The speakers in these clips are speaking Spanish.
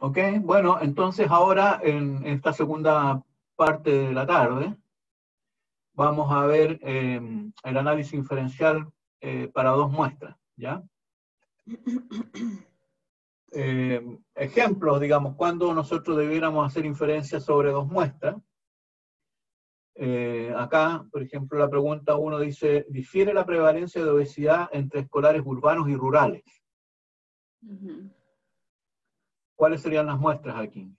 Ok, bueno, entonces ahora en esta segunda parte de la tarde vamos a ver el análisis inferencial para dos muestras, ¿ya? Ejemplos, digamos, cuando nosotros debiéramos hacer inferencias sobre dos muestras. Acá, por ejemplo, la pregunta 1 dice, ¿difiere la prevalencia de obesidad entre escolares urbanos y rurales? ¿Cuáles serían las muestras aquí?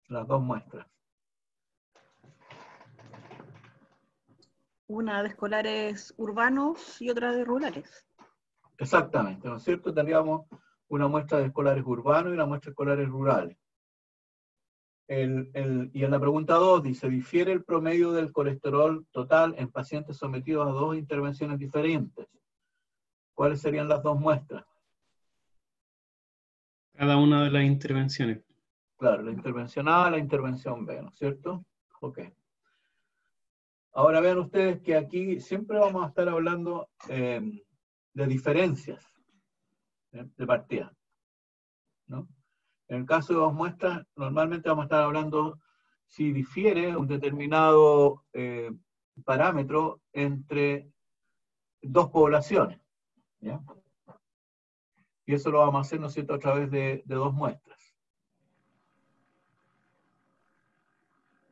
Las dos muestras. Una de escolares urbanos y otra de rurales. Exactamente, ¿no es cierto? Tendríamos una muestra de escolares urbanos y una muestra de escolares rurales. Y en la pregunta 2 dice, ¿difiere el promedio del colesterol total en pacientes sometidos a dos intervenciones diferentes? ¿Cuáles serían las dos muestras? Cada una de las intervenciones. Claro, la intervención A, la intervención B, ¿no es cierto? Ok. Ahora vean ustedes que aquí siempre vamos a estar hablando de diferencias de partida, ¿no? En el caso de dos muestras, normalmente vamos a estar hablando si difiere un determinado parámetro entre dos poblaciones, ¿ya? Y eso lo vamos a hacer, ¿no es cierto?, a través de dos muestras.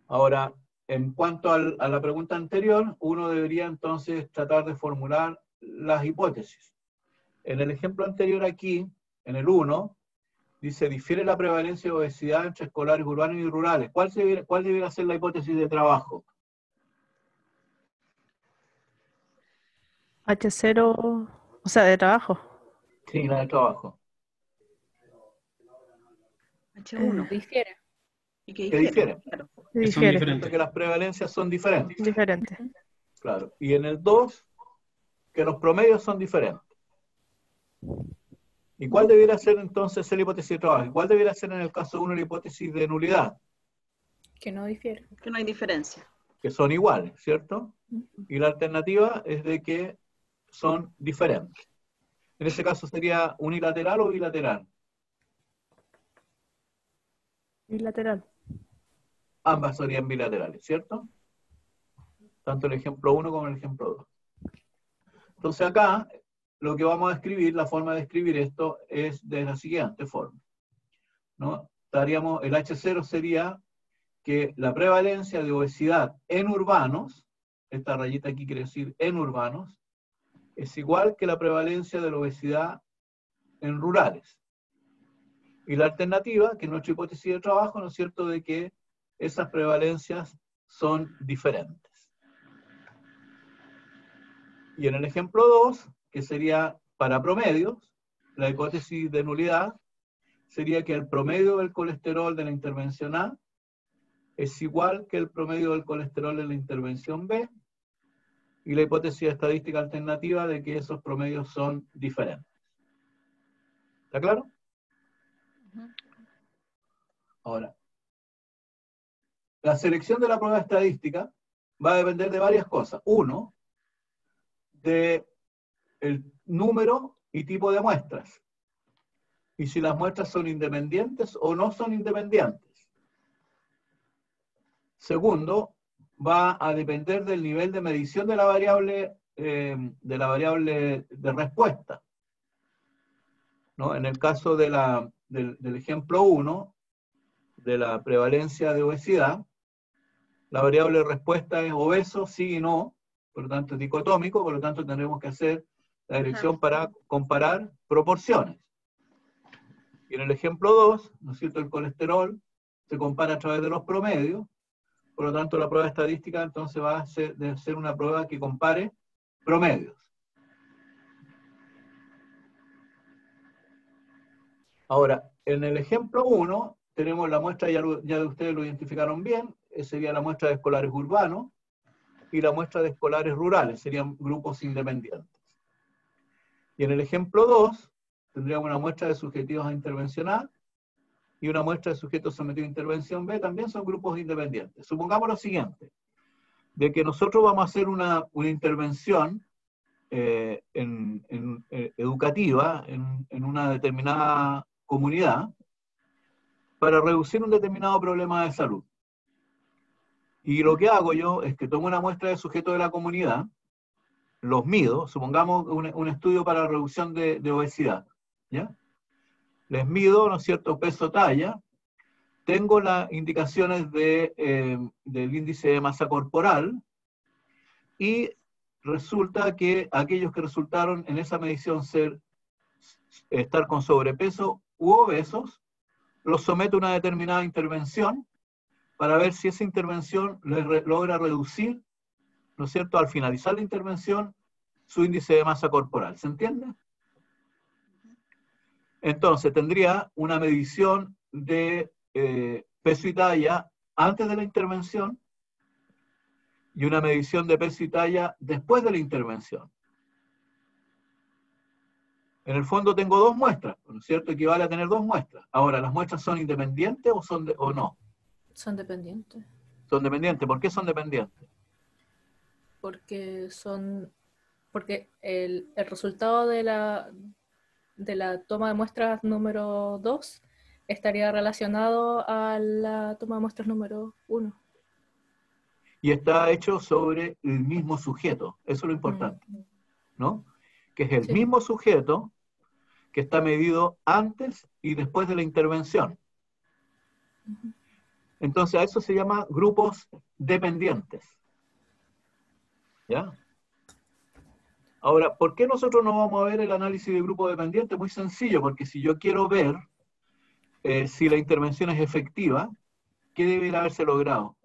Ahora, en cuanto a la pregunta anterior, uno debería entonces tratar de formular las hipótesis. En el ejemplo anterior aquí, en el 1, dice, difiere la prevalencia de obesidad entre escolares urbanos y rurales. ¿Cuál debería ser la hipótesis de trabajo? H0, o sea, de trabajo. Sí, la de trabajo. H1. Difiere. ¿Y qué ¿Qué difiere? difiere? Claro. Que son Difiere. diferentes. Que las prevalencias son diferentes. Diferente. Claro. Y en el 2, que los promedios son diferentes. ¿Y cuál debiera ser entonces la hipótesis de trabajo? ¿Y cuál debiera ser en el caso 1 la hipótesis de nulidad? Que no difiere. Que no hay diferencia. Que son iguales, ¿cierto? Y la alternativa es de que son diferentes. En ese caso sería unilateral o bilateral. Bilateral. Ambas serían bilaterales, ¿cierto? Tanto el ejemplo 1 como el ejemplo 2. Entonces acá, lo que vamos a escribir, la forma de escribir esto es de la siguiente forma, ¿no? El H0 sería que la prevalencia de obesidad en urbanos, esta rayita aquí quiere decir en urbanos, es igual que la prevalencia de la obesidad en rurales. Y la alternativa, que es nuestra hipótesis de trabajo, ¿no es cierto?, de que esas prevalencias son diferentes. Y en el ejemplo 2, que sería para promedios, la hipótesis de nulidad sería que el promedio del colesterol de la intervención A es igual que el promedio del colesterol de la intervención B, y la hipótesis estadística alternativa de que esos promedios son diferentes. ¿Está claro? Ahora, la selección de la prueba estadística va a depender de varias cosas. Uno, de el número y tipo de muestras. Y si las muestras son independientes o no son independientes. Segundo, va a depender del nivel de medición de la variable de respuesta, ¿no? En el caso del ejemplo 1, de la prevalencia de obesidad, la variable de respuesta es obeso, sí y no, por lo tanto es dicotómico, por lo tanto tendremos que hacer la dirección para comparar proporciones. Y en el ejemplo 2, ¿no es cierto?, el colesterol se compara a través de los promedios, por lo tanto la prueba estadística entonces debe ser una prueba que compare promedios. Ahora, en el ejemplo 1, tenemos la muestra, ya ustedes lo identificaron bien, sería la muestra de escolares urbanos, y la muestra de escolares rurales, serían grupos independientes. Y en el ejemplo 2, tendríamos una muestra de subjetivos a intervención A, y una muestra de sujetos sometidos a intervención B, también son grupos independientes. Supongamos lo siguiente, de que nosotros vamos a hacer una intervención educativa en una determinada comunidad, para reducir un determinado problema de salud. Y lo que hago yo es que tomo una muestra de sujetos de la comunidad, los mido, supongamos un estudio para reducción de obesidad, ¿ya? Les mido, ¿no es cierto?, peso, talla, tengo las indicaciones del índice de masa corporal, y resulta que aquellos que resultaron en esa medición estar con sobrepeso u obesos, los someto a una determinada intervención para ver si esa intervención les logra reducir, ¿no es cierto?, al finalizar la intervención, su índice de masa corporal. ¿Se entiende? Entonces, tendría una medición de peso y talla antes de la intervención y una medición de peso y talla después de la intervención. En el fondo tengo dos muestras, ¿no es cierto? Equivale a tener dos muestras. Ahora, ¿las muestras son independientes o no? Son dependientes. Son dependientes. ¿Por qué son dependientes? Porque el resultado de la toma de muestras número 2 estaría relacionado a la toma de muestras número 1. Y está hecho sobre el mismo sujeto. Eso es lo importante, ¿no? Que es el Sí. mismo sujeto que está medido antes y después de la intervención. Entonces, a eso se llama grupos dependientes. ¿Ya? Ahora, ¿por qué nosotros no vamos a ver el análisis de grupo dependiente? Muy sencillo, porque si yo quiero ver si la intervención es efectiva, ¿qué debería haberse logrado?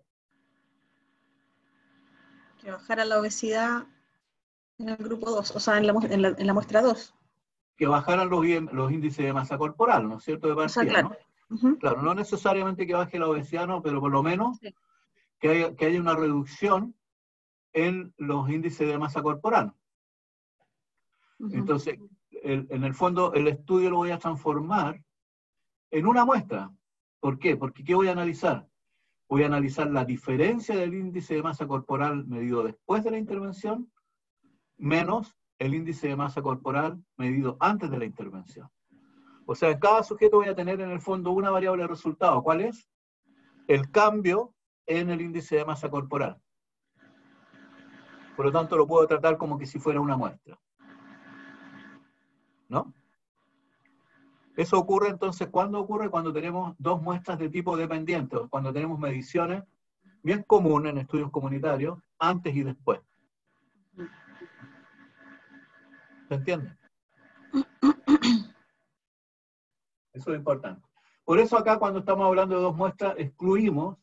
Que bajara la obesidad en el grupo 2, o sea, en la muestra 2. Que bajaran los índices de masa corporal, ¿no es cierto?, de O sea, partida, claro. ¿no? Claro, no necesariamente que baje la obesidad, no, pero por lo menos Sí. que haya una reducción en los índices de masa corporal. Entonces, en el fondo, el estudio lo voy a transformar en una muestra. ¿Por qué? Porque ¿qué voy a analizar? Voy a analizar la diferencia del índice de masa corporal medido después de la intervención, menos el índice de masa corporal medido antes de la intervención. O sea, en cada sujeto voy a tener en el fondo una variable de resultado. ¿Cuál es? El cambio en el índice de masa corporal. Por lo tanto, lo puedo tratar como que si fuera una muestra. ¿No? Eso ocurre entonces, ¿cuándo ocurre? Cuando tenemos dos muestras de tipo dependiente, o cuando tenemos mediciones bien comunes en estudios comunitarios, antes y después. ¿Se entiende? Eso es importante. Por eso acá, cuando estamos hablando de dos muestras, excluimos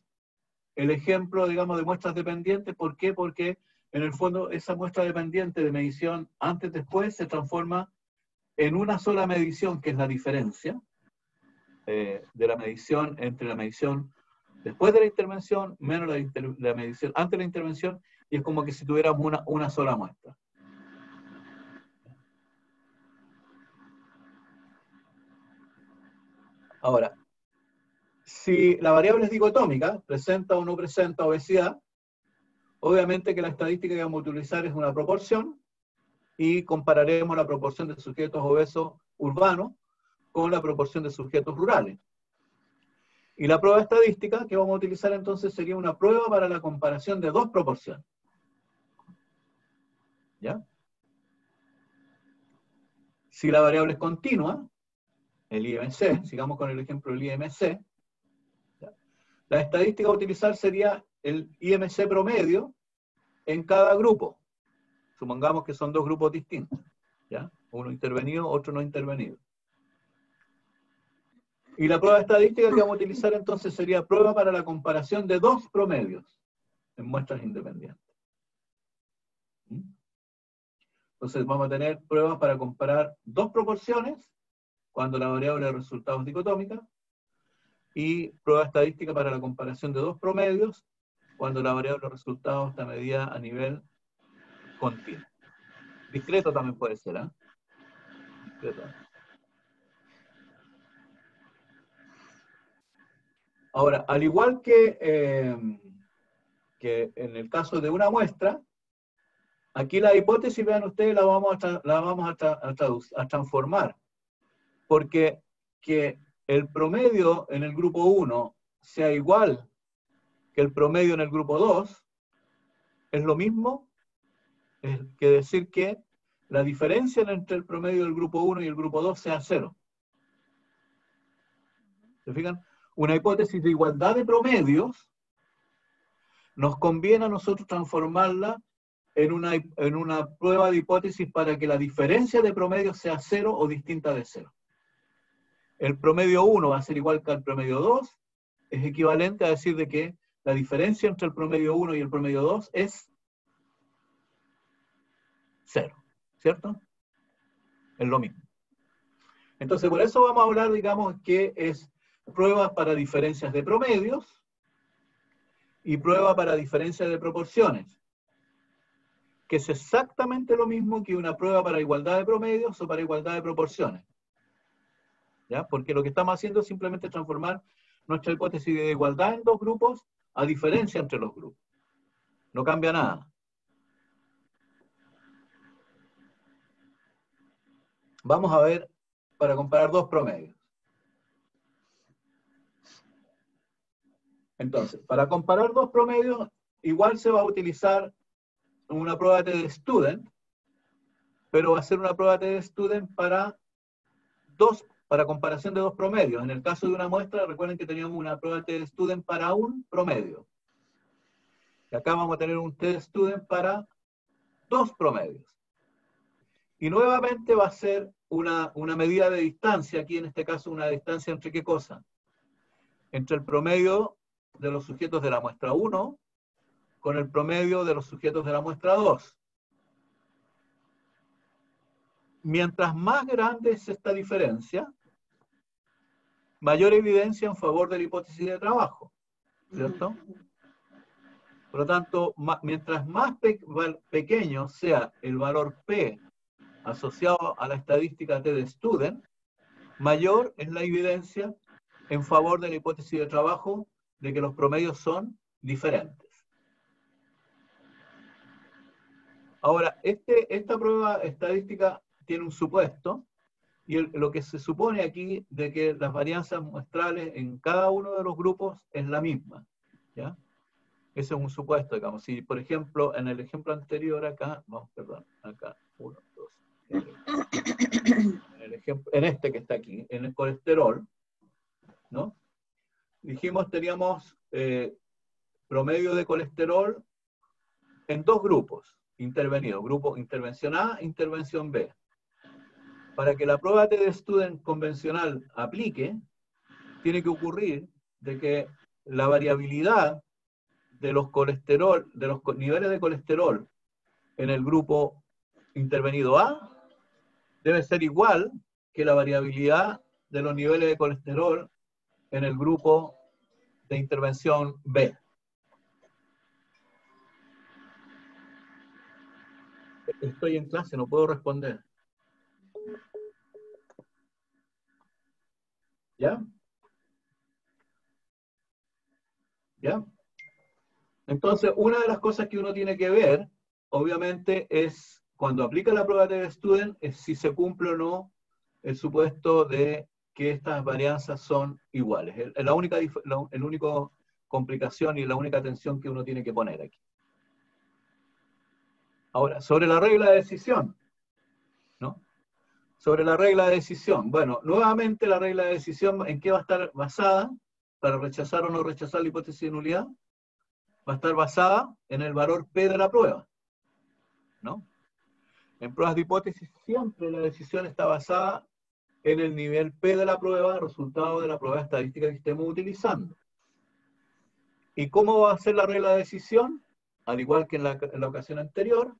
el ejemplo, digamos, de muestras dependientes. ¿Por qué? Porque en el fondo esa muestra dependiente de medición antes-después se transforma en una sola medición, que es la diferencia de la medición entre la medición después de la intervención menos la medición antes de la intervención, y es como que si tuviéramos una sola muestra. Ahora, si la variable es dicotómica, presenta o no presenta obesidad, obviamente que la estadística que vamos a utilizar es una proporción, y compararemos la proporción de sujetos obesos urbanos con la proporción de sujetos rurales. Y la prueba estadística que vamos a utilizar entonces sería una prueba para la comparación de dos proporciones. ¿Ya? Si la variable es continua, el IMC, sigamos con el ejemplo del IMC, ¿ya? La estadística a utilizar sería el IMC promedio en cada grupo. Supongamos que son dos grupos distintos, ¿ya? Uno intervenido, otro no intervenido. Y la prueba estadística que vamos a utilizar entonces sería prueba para la comparación de dos promedios en muestras independientes. Entonces vamos a tener pruebas para comparar dos proporciones cuando la variable de resultados es dicotómica, y prueba estadística para la comparación de dos promedios cuando la variable de resultados está medida a nivel continuo. Discreto también puede ser, ¿eh? Discreto. Ahora, al igual que en el caso de una muestra, aquí la hipótesis, vean ustedes, la vamos a transformar. Porque que el promedio en el grupo 1 sea igual que el promedio en el grupo 2, es lo mismo que decir que la diferencia entre el promedio del grupo 1 y el grupo 2 sea 0. ¿Se fijan? Una hipótesis de igualdad de promedios nos conviene a nosotros transformarla en una prueba de hipótesis para que la diferencia de promedios sea 0 o distinta de 0. El promedio 1 va a ser igual que el promedio 2, es equivalente a decir de que la diferencia entre el promedio 1 y el promedio 2 es 0, ¿cierto? Es lo mismo. Entonces, por eso vamos a hablar, digamos, que es pruebas para diferencias de promedios y prueba para diferencias de proporciones, que es exactamente lo mismo que una prueba para igualdad de promedios o para igualdad de proporciones. ¿Ya? Porque lo que estamos haciendo es simplemente transformar nuestra hipótesis de igualdad en dos grupos a diferencia entre los grupos. No cambia nada. Vamos a ver, para comparar dos promedios. Entonces, para comparar dos promedios, igual se va a utilizar una prueba de student, pero va a ser una prueba de student para comparación de dos promedios. En el caso de una muestra, recuerden que teníamos una prueba de student para un promedio. Y acá vamos a tener un test student para dos promedios. Y nuevamente va a ser una medida de distancia, aquí en este caso una distancia entre ¿qué cosa? Entre el promedio de los sujetos de la muestra 1 con el promedio de los sujetos de la muestra 2. Mientras más grande es esta diferencia, mayor evidencia en favor de la hipótesis de trabajo, ¿cierto? Por lo tanto, mientras más pequeño sea el valor P asociado a la estadística T de student, mayor es la evidencia en favor de la hipótesis de trabajo de que los promedios son diferentes. Ahora, esta prueba estadística tiene un supuesto, y lo que se supone aquí de que las varianzas muestrales en cada uno de los grupos es la misma, ¿ya? Ese es un supuesto, digamos. Si, por ejemplo, en el ejemplo anterior acá, acá, 1, 2, en este que está aquí, en el colesterol, ¿no? Dijimos, teníamos promedio de colesterol en dos grupos intervenidos, grupo intervención A, intervención B. Para que la prueba de student convencional aplique, tiene que ocurrir de que la variabilidad de los niveles de colesterol en el grupo intervenido A debe ser igual que la variabilidad de los niveles de colesterol en el grupo de intervención B. Estoy en clase, no puedo responder. ¿Ya? ¿Ya? Entonces, una de las cosas que uno tiene que ver, obviamente, es cuando aplica la prueba de student, es si se cumple o no el supuesto de que estas varianzas son iguales. La única complicación y la única tensión que uno tiene que poner aquí. Ahora, sobre la regla de decisión, ¿no? Sobre la regla de decisión. Bueno, nuevamente la regla de decisión, ¿en qué va a estar basada? Para rechazar o no rechazar la hipótesis de nulidad. Va a estar basada en el valor P de la prueba, ¿no? En pruebas de hipótesis siempre la decisión está basada en el nivel P de la prueba, resultado de la prueba estadística que estemos utilizando. ¿Y cómo va a ser la regla de decisión? Al igual que en la ocasión anterior,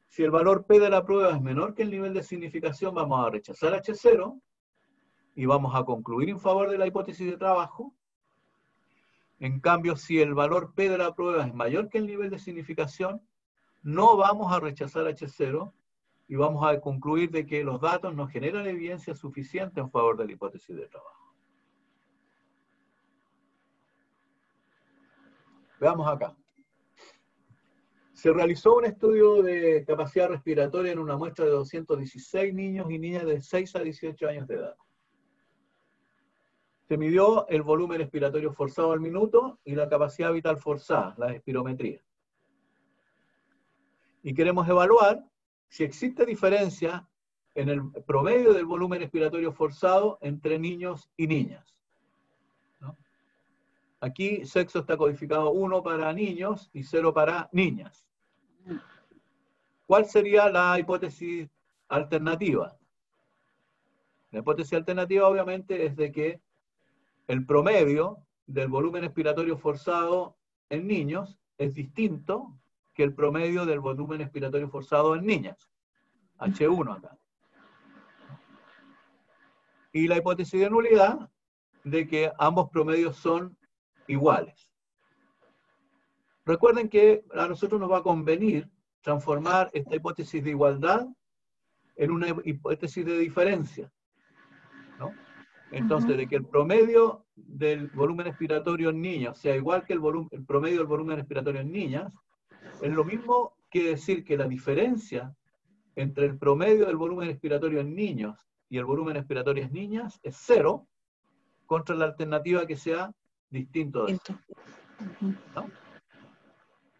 si el valor P de la prueba es menor que el nivel de significación, vamos a rechazar H0 y vamos a concluir en favor de la hipótesis de trabajo. En cambio, si el valor P de la prueba es mayor que el nivel de significación, no vamos a rechazar H0 y vamos a concluir de que los datos nos generan evidencia suficiente en favor de la hipótesis de trabajo. Veamos acá. Se realizó un estudio de capacidad respiratoria en una muestra de 216 niños y niñas de 6 a 18 años de edad. Se midió el volumen expiratorio forzado al minuto y la capacidad vital forzada, la espirometría. Y queremos evaluar si existe diferencia en el promedio del volumen expiratorio forzado entre niños y niñas, ¿no? Aquí sexo está codificado 1 para niños y 0 para niñas. ¿Cuál sería la hipótesis alternativa? La hipótesis alternativa obviamente es de que el promedio del volumen expiratorio forzado en niños es distinto que el promedio del volumen expiratorio forzado en niñas. H1 acá. Y la hipótesis de nulidad de que ambos promedios son iguales. Recuerden que a nosotros nos va a convenir transformar esta hipótesis de igualdad en una hipótesis de diferencia, ¿no? Entonces, de que el promedio del volumen expiratorio en niños sea igual que el promedio del volumen expiratorio en niñas, es lo mismo que decir que la diferencia entre el promedio del volumen expiratorio en niños y el volumen expiratorio en niñas es 0, contra la alternativa que sea distinto de 0. ¿No?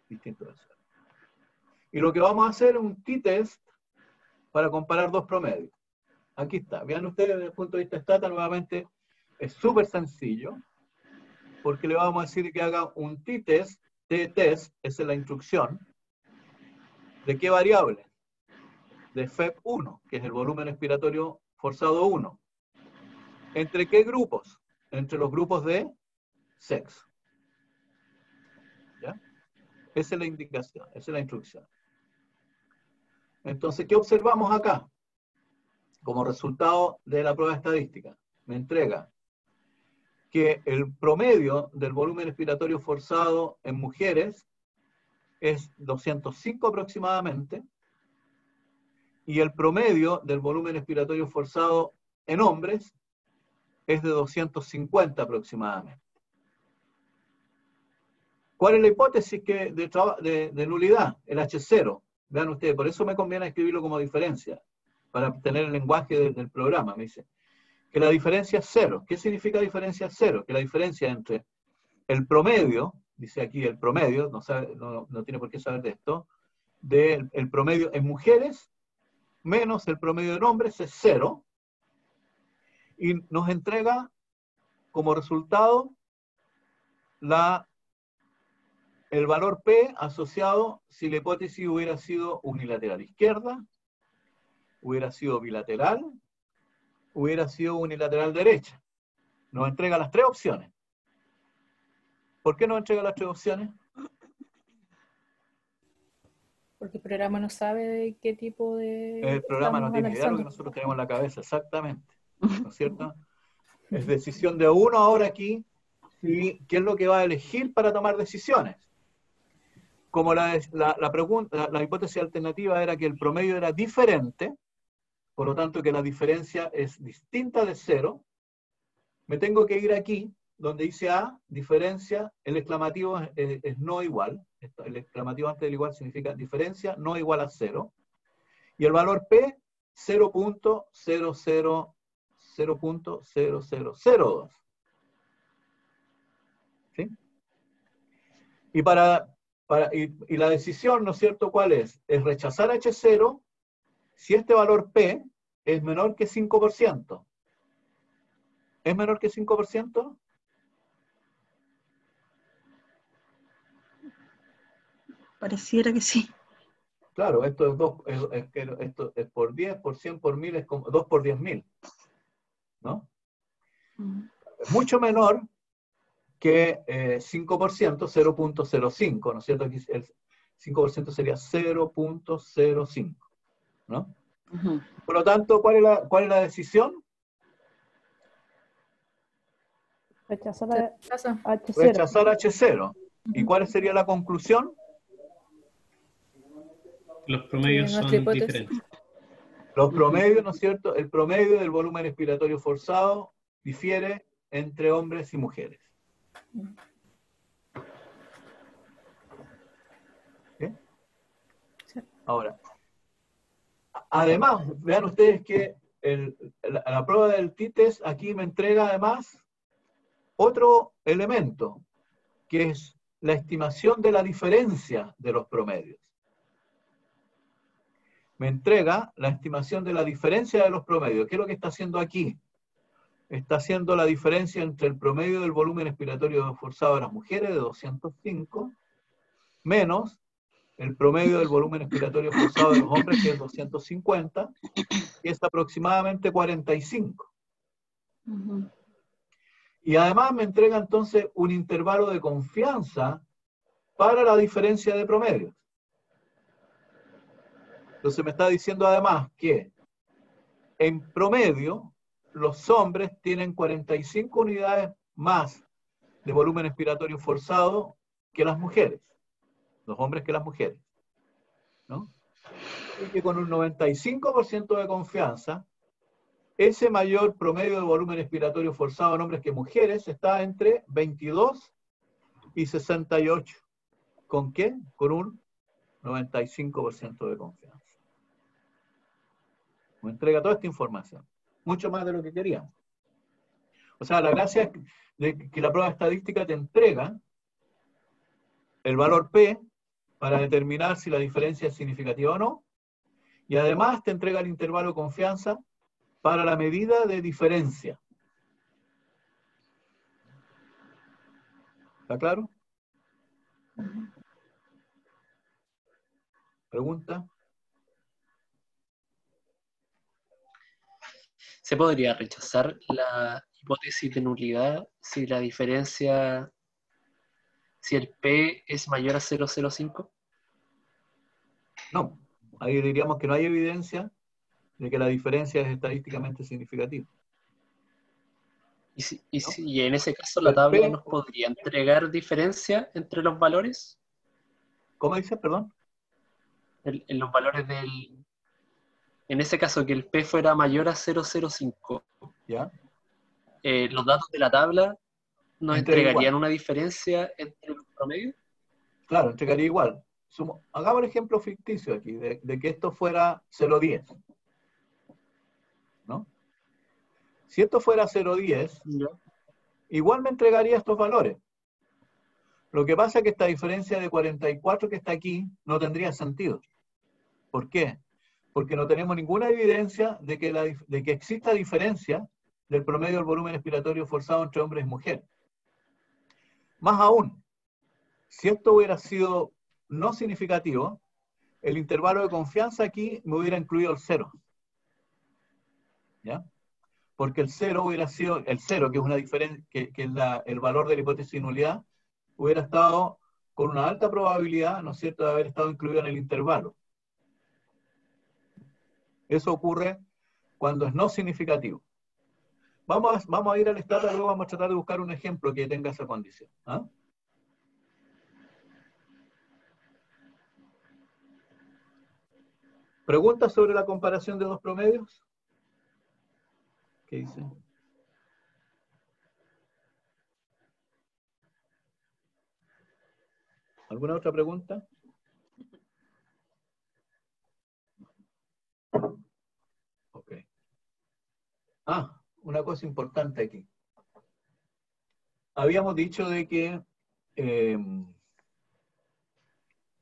Distinto de 0. Y lo que vamos a hacer es un t-test para comparar dos promedios. Aquí está. Vean ustedes desde el punto de vista Stata, nuevamente, es súper sencillo, porque le vamos a decir que haga un t-test. T-test es la instrucción. ¿De qué variable? De FEP1, que es el volumen expiratorio forzado 1. ¿Entre qué grupos? Entre los grupos de sexo. ¿Ya? Esa es la indicación, esa es la instrucción. Entonces, ¿qué observamos acá? Como resultado de la prueba estadística, me entrega que el promedio del volumen expiratorio forzado en mujeres es 205 aproximadamente, y el promedio del volumen expiratorio forzado en hombres es de 250 aproximadamente. ¿Cuál es la hipótesis de nulidad? El H0. Vean ustedes, por eso me conviene escribirlo como diferencia, para obtener el lenguaje del programa. Me dice que la diferencia es 0. ¿Qué significa diferencia 0? Que la diferencia entre el promedio, dice aquí el promedio, no tiene por qué saber de esto, el promedio en mujeres menos el promedio en hombres es 0, y nos entrega como resultado el valor P asociado si la hipótesis hubiera sido unilateral izquierda, hubiera sido bilateral, hubiera sido unilateral derecha. Nos entrega las tres opciones. ¿Por qué nos entrega las tres opciones? Porque el programa no sabe de qué tipo de... El programa no estamos tiene idea de lo que analizando. nosotros tenemos en la cabeza, exactamente. ¿No es cierto? Es decisión de uno ahora aquí, ¿qué es lo que va a elegir para tomar decisiones? Como la hipótesis alternativa era que el promedio era diferente, por lo tanto que la diferencia es distinta de 0, me tengo que ir aquí, donde dice A, diferencia, el exclamativo es no igual, el exclamativo antes del igual significa diferencia no igual a 0, y el valor P, 0.0002. ¿Sí? Y la decisión, ¿no es cierto?, ¿cuál es? Es rechazar H0 si este valor P es menor que 5%. ¿Es menor que 5%? Pareciera que sí. Claro, esto es por 10, por 100, por 1000, es como 2 por 10.000. ¿No? Es mucho menor que 5%, 0.05, ¿no es cierto? Aquí el 5% sería 0.05, ¿no? Por lo tanto, ¿cuál es la decisión? Rechazar Rechaza. a H0. Rechazar H0. ¿Y cuál sería la conclusión? Los promedios nuestra son hipótesis. diferentes. Los promedios, ¿no es cierto? El promedio del volumen expiratorio forzado difiere entre hombres y mujeres. ¿Sí? Ahora, además, vean ustedes que la prueba del t-test aquí me entrega además otro elemento, que es la estimación de la diferencia de los promedios. Me entrega la estimación de la diferencia de los promedios. ¿Qué es lo que está haciendo aquí? Está haciendo la diferencia entre el promedio del volumen expiratorio forzado de las mujeres, de 205, menos el promedio del volumen expiratorio forzado de los hombres, que es 250, que es aproximadamente 45. Ujú. Y además me entrega entonces un intervalo de confianza para la diferencia de promedios. Entonces me está diciendo además que en promedio los hombres tienen 45 unidades más de volumen expiratorio forzado que las mujeres, los hombres que las mujeres, ¿no? Y que con un 95% de confianza, ese mayor promedio de volumen expiratorio forzado en hombres que mujeres está entre 22 y 68. ¿Con qué? Con un 95% de confianza. Me entrega toda esta información. Mucho más de lo que queríamos. O sea, la gracia es de que la prueba estadística te entrega el valor P para determinar si la diferencia es significativa o no, y además te entrega el intervalo de confianza para la medida de diferencia. ¿Está claro? ¿Pregunta? ¿Se podría rechazar la hipótesis de nulidad si la diferencia, si el P es mayor a 0,05? No. Ahí diríamos que no hay evidencia de que la diferencia es estadísticamente significativa. Y en ese caso El la tabla P, nos podría entregar diferencia entre los valores, ¿cómo dices, perdón? en los valores del... En ese caso que el P fuera mayor a 0,05, ¿Ya? los datos de la tabla nos Entrega entregarían igual. una diferencia entre los promedios. Claro, entregaría igual. Hagamos el ejemplo ficticio aquí, de que esto fuera 0,10. ¿No? Si esto fuera 0,10, ¿Ya? igual me entregaría estos valores. Lo que pasa es que esta diferencia de 44 que está aquí no tendría sentido. ¿Por qué? Porque no tenemos ninguna evidencia de que exista diferencia del promedio del volumen expiratorio forzado entre hombres y mujeres. Más aún, si esto hubiera sido no significativo, el intervalo de confianza aquí me hubiera incluido el 0. ¿Ya? Porque el 0 hubiera sido, el 0, que es una diferencia, que es el valor de la hipótesis de nulidad, hubiera estado con una alta probabilidad, ¿no es cierto?, de haber estado incluido en el intervalo. Eso ocurre cuando es no significativo. Vamos a ir al estado, luego vamos a tratar de buscar un ejemplo que tenga esa condición. ¿Ah? ¿Preguntas sobre la comparación de dos promedios? ¿Qué dice? ¿Alguna otra pregunta? Ok. Ah, una cosa importante aquí. Habíamos dicho de que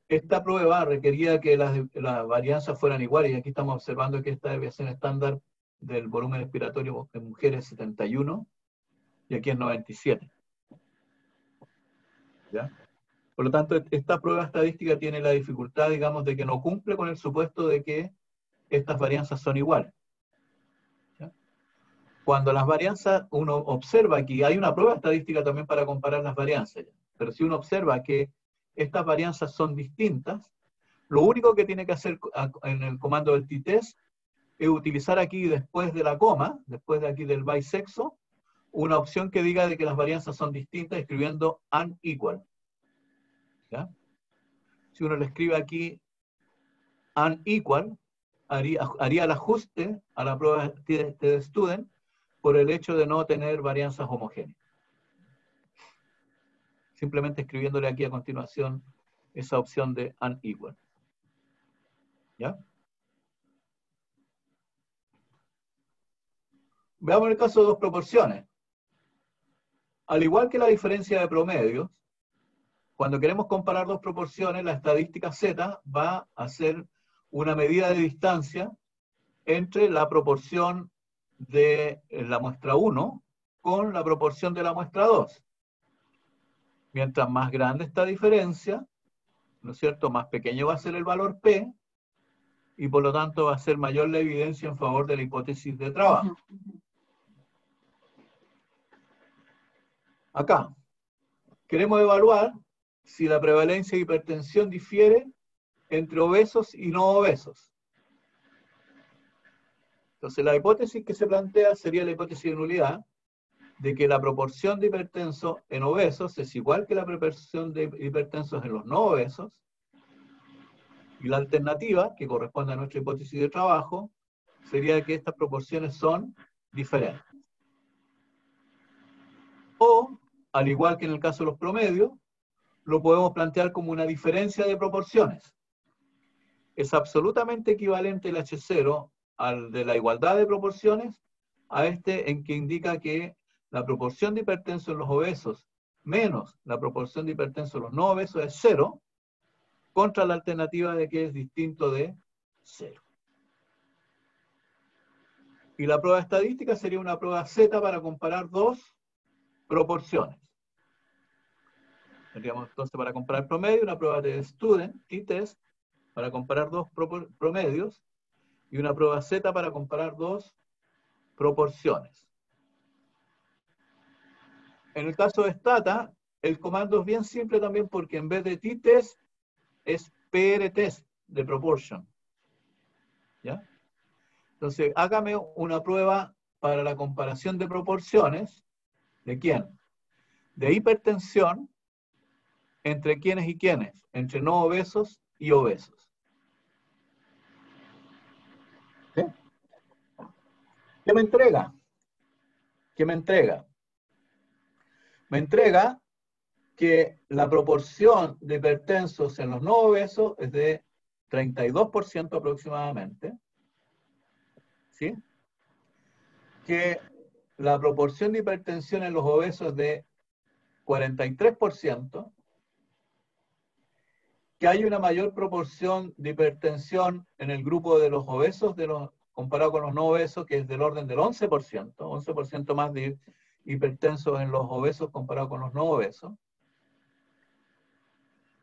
esta prueba requería que las varianzas fueran iguales, y aquí estamos observando que esta desviación estándar del volumen expiratorio en mujeres es 71, y aquí es 97. ¿Ya? Por lo tanto, esta prueba estadística tiene la dificultad, digamos, de que no cumple con el supuesto de que estas varianzas son iguales. ¿Ya? Cuando las varianzas, uno observa aquí, hay una prueba estadística también para comparar las varianzas, ¿ya? Pero si uno observa que estas varianzas son distintas, lo único que tiene que hacer en el comando del t-test es utilizar aquí, después de la coma, después de aquí del bisexo, una opción que diga de que las varianzas son distintas, escribiendo unequal. ¿Ya? Si uno le escribe aquí unequal, haría el ajuste a la prueba de student por el hecho de no tener varianzas homogéneas. Simplemente escribiéndole aquí a continuación esa opción de unequal. ¿Ya? Veamos el caso de dos proporciones. Al igual que la diferencia de promedios, cuando queremos comparar dos proporciones, la estadística Z va a ser una medida de distancia entre la proporción de la muestra 1 con la proporción de la muestra 2. Mientras más grande esta diferencia, ¿no es cierto?, más pequeño va a ser el valor P, y por lo tanto va a ser mayor la evidencia en favor de la hipótesis de trabajo. Acá, queremos evaluar si la prevalencia de hipertensión difiere entre obesos y no obesos. Entonces, la hipótesis que se plantea sería la hipótesis de nulidad, de que la proporción de hipertensos en obesos es igual que la proporción de hipertensos en los no obesos, y la alternativa, que corresponde a nuestra hipótesis de trabajo, sería que estas proporciones son diferentes. O, al igual que en el caso de los promedios, lo podemos plantear como una diferencia de proporciones. Es absolutamente equivalente el H0 al de la igualdad de proporciones, a este en que indica que la proporción de hipertensos en los obesos menos la proporción de hipertensos en los no obesos es 0, contra la alternativa de que es distinto de 0. Y la prueba estadística sería una prueba Z para comparar dos proporciones. Tendríamos entonces para comparar promedio, una prueba de student, t-test, para comparar dos promedios, y una prueba Z para comparar dos proporciones. En el caso de Stata, el comando es bien simple también, porque en vez de t-test es PRTest de proportion. ¿Ya? Entonces, hágame una prueba para la comparación de proporciones. ¿De quién? De hipertensión entre quiénes y quiénes, entre no obesos y obesos. ¿Sí? ¿Qué me entrega? ¿Qué me entrega? Me entrega que la proporción de hipertensos en los no obesos es de 32% aproximadamente. ¿Sí? Que la proporción de hipertensión en los obesos es de 43%. Que hay una mayor proporción de hipertensión en el grupo de los obesos comparado con los no obesos, que es del orden del 11%, 11% más de hipertensos en los obesos comparado con los no obesos.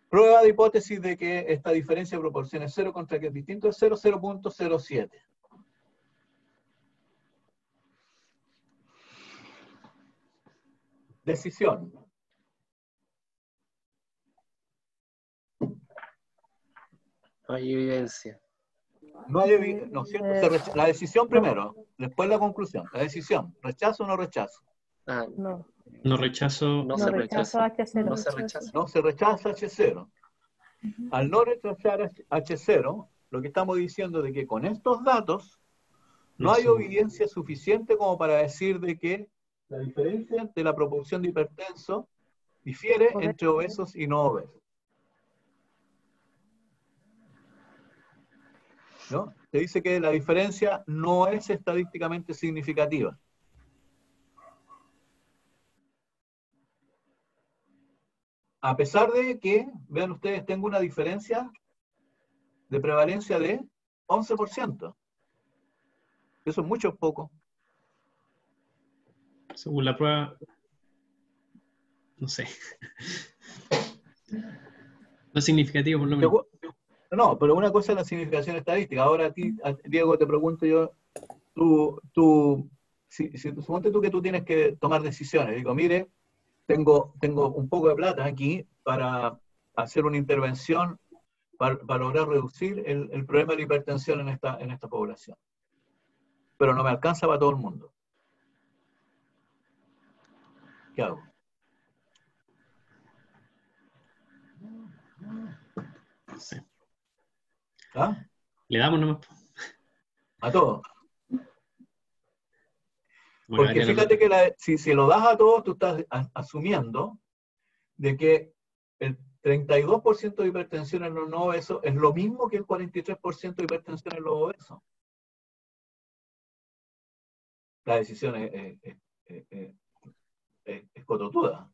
Prueba de hipótesis de que esta diferencia de proporción es 0 contra que es distinto es 0,07. Decisión. No hay evidencia. No hay evidencia, ¿no es cierto? La decisión primero, después la conclusión. La decisión, ¿rechazo o no rechazo? Ah, No, No rechazo. no no se rechazo rechaza. H0. No se rechaza. No se rechaza H0. Al no rechazar H0, lo que estamos diciendo es que con estos datos no hay evidencia suficiente como para decir de que la diferencia entre la proporción de hipertensos difiere entre obesos y no obesos. ¿No? Se dice que la diferencia no es estadísticamente significativa. A pesar de que, vean ustedes, tengo una diferencia de prevalencia de 11%. Eso es mucho o poco. Según la prueba, no sé. No es significativo, por lo menos. No, pero una cosa es la significación estadística. Ahora a ti, Diego, te pregunto yo, suponte tú que tú tienes que tomar decisiones. Digo, mire, tengo un poco de plata aquí para hacer una intervención para lograr reducir el problema de la hipertensión en esta población. Pero no me alcanza para todo el mundo. ¿Qué hago? No sé. ¿Ah? Le damos nomás. A todos. Bueno, Porque fíjate que si lo das a todos, tú estás asumiendo de que el 32% de hipertensión en los no obesos es lo mismo que el 43% de hipertensión en los obesos. La decisión es cototuda.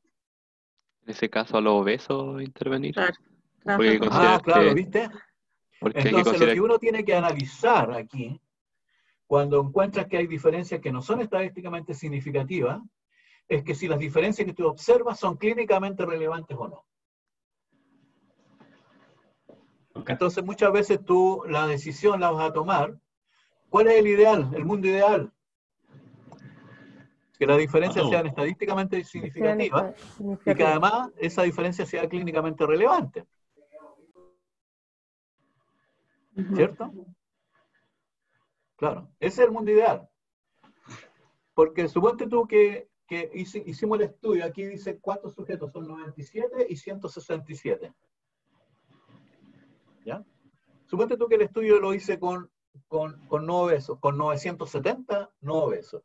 En ese caso, a los obesos intervenir. Claro. Porque hay que Claro. considerar Claro, que, ¿viste? porque hay que Entonces, lo considerar que uno tiene que analizar aquí, cuando encuentras que hay diferencias que no son estadísticamente significativas, es que si las diferencias que tú observas son clínicamente relevantes o no. Ok. Entonces, muchas veces tú la decisión la vas a tomar. ¿Cuál es el ideal, el mundo ideal? Que las diferencias sean estadísticamente significativas y que además esa diferencia sea clínicamente relevante. ¿Cierto? Claro, ese es el mundo ideal. Porque suponte tú que hicimos el estudio, aquí dice cuántos sujetos, son 97 y 167. ¿Ya? Suponte tú que el estudio lo hice con no obesos, con 970 no obesos.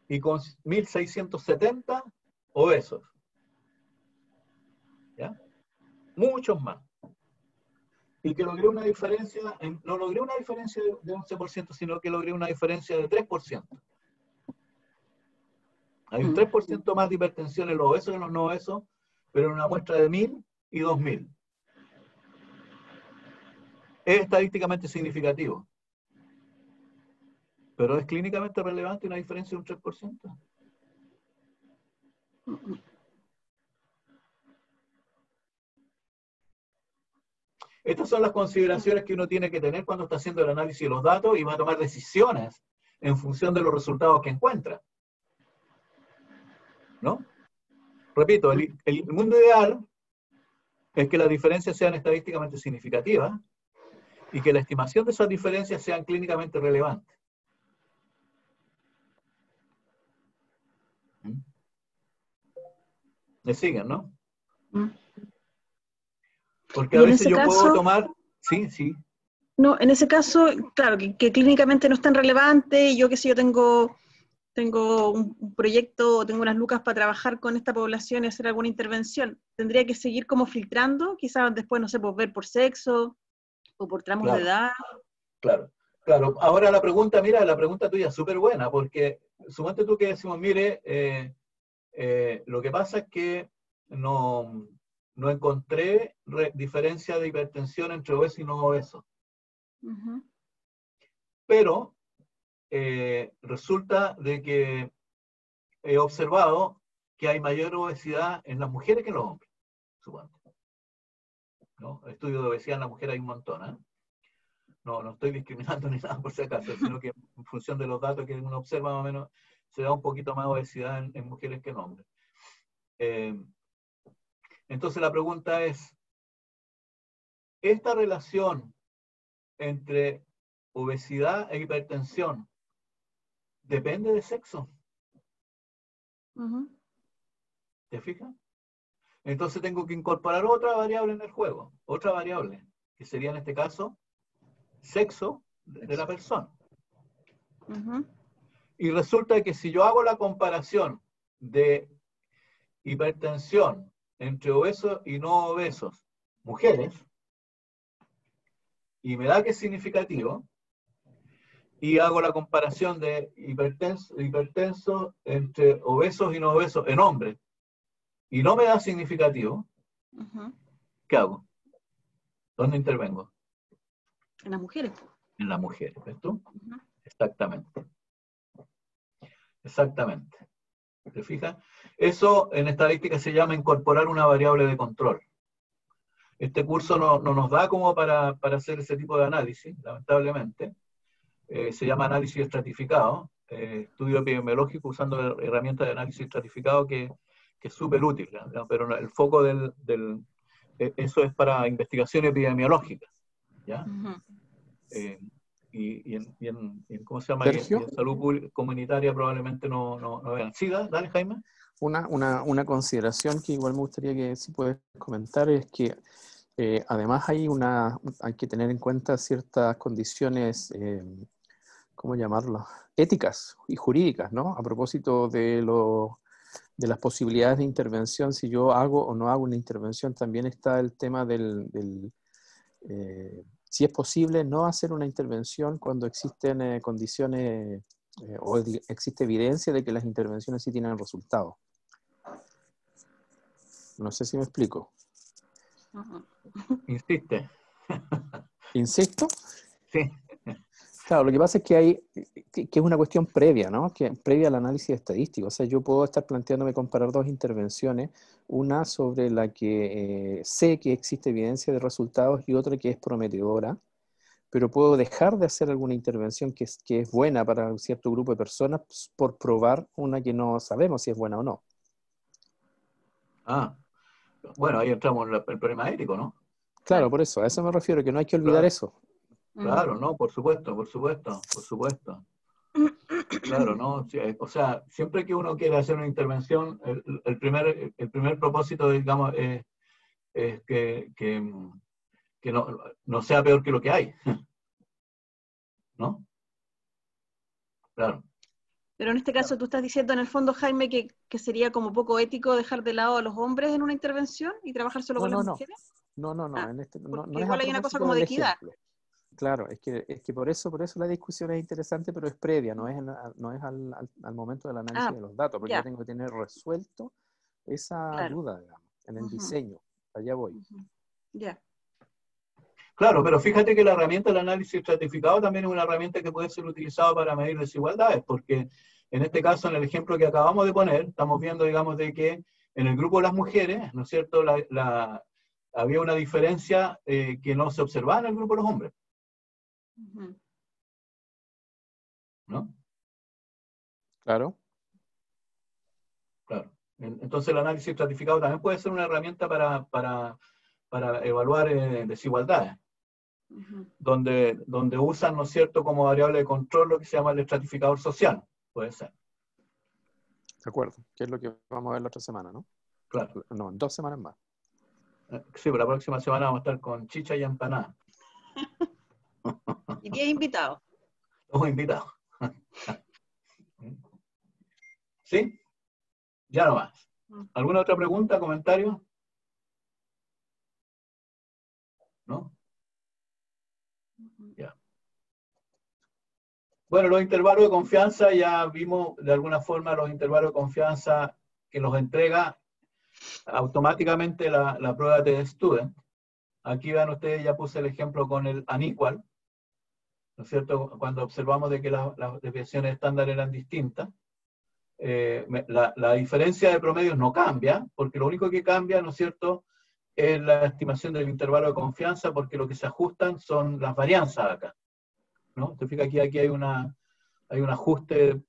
Y con 1670 obesos. ¿Ya? Muchos más. Y que logré una diferencia, no logré una diferencia de 11%, sino que logré una diferencia de 3%. Hay un 3% más de hipertensión en los obesos que en los no obesos, pero en una muestra de 1000 y 2000. Es estadísticamente significativo. Pero es clínicamente relevante una diferencia de un 3%. Estas son las consideraciones que uno tiene que tener cuando está haciendo el análisis de los datos y va a tomar decisiones en función de los resultados que encuentra. ¿No? Repito, el mundo ideal es que las diferencias sean estadísticamente significativas y que la estimación de esas diferencias sean clínicamente relevantes. ¿Me siguen, no? Porque a veces yo puedo tomar... Sí, sí. No, en ese caso, claro, que clínicamente no es tan relevante, yo qué sé, yo tengo un proyecto, o tengo unas lucas para trabajar con esta población y hacer alguna intervención. Tendría que seguir como filtrando, quizás después, no sé, pues ver por sexo o por tramos de edad. Claro, claro. Ahora la pregunta, mira, la pregunta tuya es súper buena, porque suponte tú que decimos, mire, lo que pasa es que no encontré diferencia de hipertensión entre obesos y no obesos. Pero resulta de que he observado que hay mayor obesidad en las mujeres que en los hombres, suponte. ¿No? Estudios de obesidad en las mujeres hay un montón, ¿eh? No estoy discriminando ni nada por si acaso, sino que en función de los datos que uno observa más o menos, se da un poquito más obesidad en mujeres que en hombres. Entonces la pregunta es, ¿esta relación entre obesidad e hipertensión depende de sexo? ¿Te fijas? Entonces tengo que incorporar otra variable en el juego, otra variable, que sería en este caso sexo de la persona. Y resulta que si yo hago la comparación de hipertensión entre obesos y no obesos, mujeres, y me da que es significativo, y hago la comparación de hipertenso entre obesos y no obesos en hombres, y no me da significativo, ¿qué hago? ¿Dónde intervengo? En las mujeres. En las mujeres, ¿ves tú? Exactamente. Exactamente. ¿Te fijas? Eso en estadística se llama incorporar una variable de control. Este curso no nos da como para hacer ese tipo de análisis, lamentablemente. Se llama análisis estratificado, estudio epidemiológico usando herramientas de análisis estratificado que es súper útil, ¿no? Pero el foco eso es para investigación epidemiológica, ¿ya? Y en ¿cómo se llama? Y en salud comunitaria probablemente no vean. Sí, dale, Jaime. Una consideración que igual me gustaría que si puedes comentar es que además hay que tener en cuenta ciertas condiciones, ¿cómo llamarlo? Éticas y jurídicas, ¿no? A propósito de las posibilidades de intervención, si yo hago o no hago una intervención, también está el tema si es posible no hacer una intervención cuando existen condiciones existe evidencia de que las intervenciones sí tienen resultados. No sé si me explico. Insiste. ¿Insisto? Sí. Claro, lo que pasa es que es una cuestión previa, ¿no? Que previa al análisis estadístico. O sea, yo puedo estar planteándome comparar dos intervenciones, una sobre la que sé que existe evidencia de resultados y otra que es prometedora, pero puedo dejar de hacer alguna intervención que es buena para un cierto grupo de personas por probar una que no sabemos si es buena o no. Ah, bueno, ahí entramos en el problema ético, ¿no? Claro, por eso, a eso me refiero, que no hay que olvidar Claro. eso. Claro, no, por supuesto, por supuesto, por supuesto. Claro, ¿no? Sí, o sea, siempre que uno quiere hacer una intervención, el primer propósito, digamos, es que no sea peor que lo que hay. ¿No? Claro. Pero en este caso tú estás diciendo en el fondo, Jaime, que sería como poco ético dejar de lado a los hombres en una intervención y trabajar solo con las mujeres. No, Ah, no es igual a hay una cosa propósito como de del equidad. ejemplo. Claro, es que por eso la discusión es interesante, pero es previa, no es al momento del análisis de los datos, porque yo tengo que tener resuelto esa duda, digamos, en el diseño. Allá voy. Ya. Claro, pero fíjate que la herramienta del análisis estratificado también es una herramienta que puede ser utilizada para medir desigualdades, porque en este caso, en el ejemplo que acabamos de poner, estamos viendo, digamos, de que en el grupo de las mujeres, ¿no es cierto?, había una diferencia que no se observaba en el grupo de los hombres. ¿No? Claro. Claro. Entonces el análisis estratificado también puede ser una herramienta para evaluar desigualdades. Donde usan, ¿no es cierto?, como variable de control lo que se llama el estratificador social, puede ser. De acuerdo, que es lo que vamos a ver la otra semana, ¿no? Claro. No, en 2 semanas más. Sí, pero la próxima semana vamos a estar con chicha y empanada. Y 10 invitados. Todos invitados. ¿Sí? Ya no más. ¿Alguna otra pregunta, comentario? ¿No? Ya. Bueno, los intervalos de confianza, ya vimos de alguna forma los intervalos de confianza que los entrega automáticamente la prueba de Student. Aquí vean ustedes, ya puse el ejemplo con el unequal, ¿no es cierto? Cuando observamos de que las desviaciones estándar eran distintas. La diferencia de promedios no cambia, porque lo único que cambia, ¿no es cierto?, es la estimación del intervalo de confianza, porque lo que se ajustan son las varianzas acá, ¿no? Te fijas, aquí hay un ajuste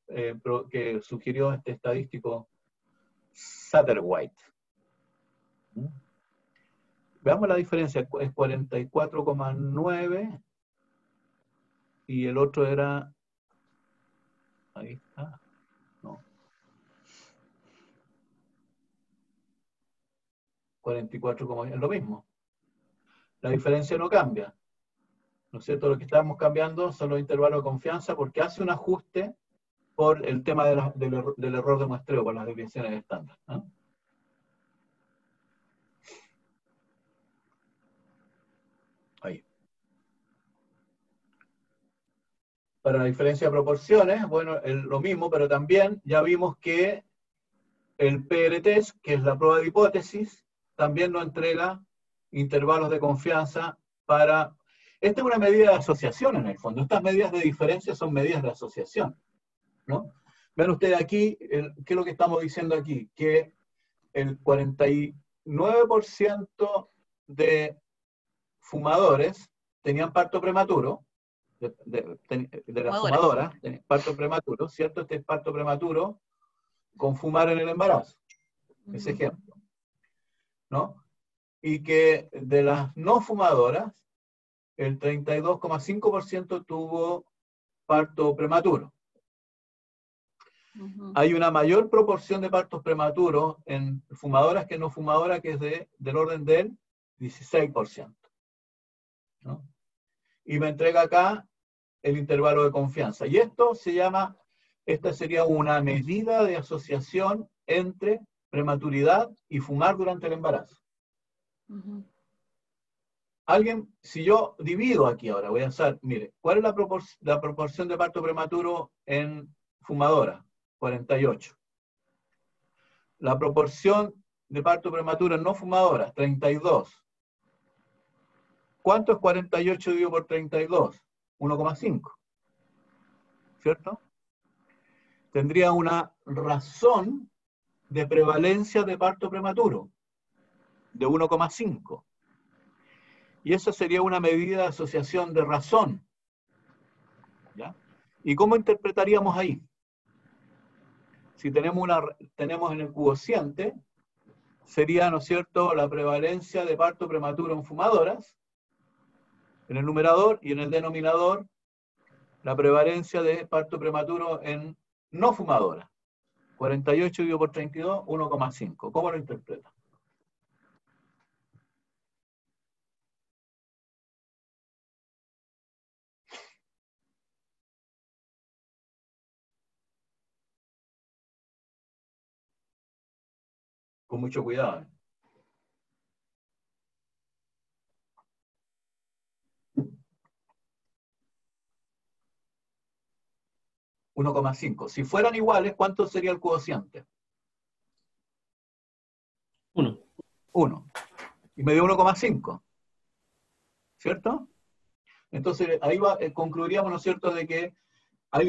que sugirió este estadístico Satterwhite. Veamos la diferencia, es 44,9 y el otro era, ahí está, no, 44, es lo mismo. La diferencia no cambia, ¿no es cierto? Lo que estamos cambiando son los intervalos de confianza porque hace un ajuste por el tema del error de muestreo, por las desviaciones estándar, ¿no? Ahí. Para la diferencia de proporciones, bueno, lo mismo, pero también ya vimos que el PR-test, que es la prueba de hipótesis, también nos entrega intervalos de confianza para... Esta es una medida de asociación en el fondo. Estas medidas de diferencia son medidas de asociación, ¿no? Ven ustedes aquí, ¿qué es lo que estamos diciendo aquí? Que el 49% de fumadores tenían parto prematuro, de las fumadoras, parto prematuro, ¿cierto? Este es parto prematuro con fumar en el embarazo, ese ejemplo, ¿no? Y que de las no fumadoras, el 32,5% tuvo parto prematuro. Hay una mayor proporción de partos prematuros en fumadoras que no fumadoras, que es del orden del 16%, ¿no? Y me entrega acá el intervalo de confianza. Y esto se llama, esta sería una medida de asociación entre prematuridad y fumar durante el embarazo. alguien, si yo divido aquí ahora, voy a hacer, mire, ¿cuál es la proporción de parto prematuro en fumadora? 48. La proporción de parto prematuro en no fumadoras, 32. ¿Cuánto es 48 dividido por 32? 1,5. ¿Cierto? Tendría una razón de prevalencia de parto prematuro de 1,5. Y eso sería una medida de asociación de razón. ¿Ya? ¿Y cómo interpretaríamos ahí? Si tenemos en el cociente, sería, ¿no es cierto?, la prevalencia de parto prematuro en fumadoras, en el numerador, y en el denominador, la prevalencia de parto prematuro en no fumadoras. 48 dividido por 32, 1,5. ¿Cómo lo interpreta? Con mucho cuidado. 1,5. Si fueran iguales, ¿cuánto sería el cociente? 1. 1. Y me dio 1,5. ¿Cierto? Entonces, ahí concluiríamos, ¿no es cierto?, de que hay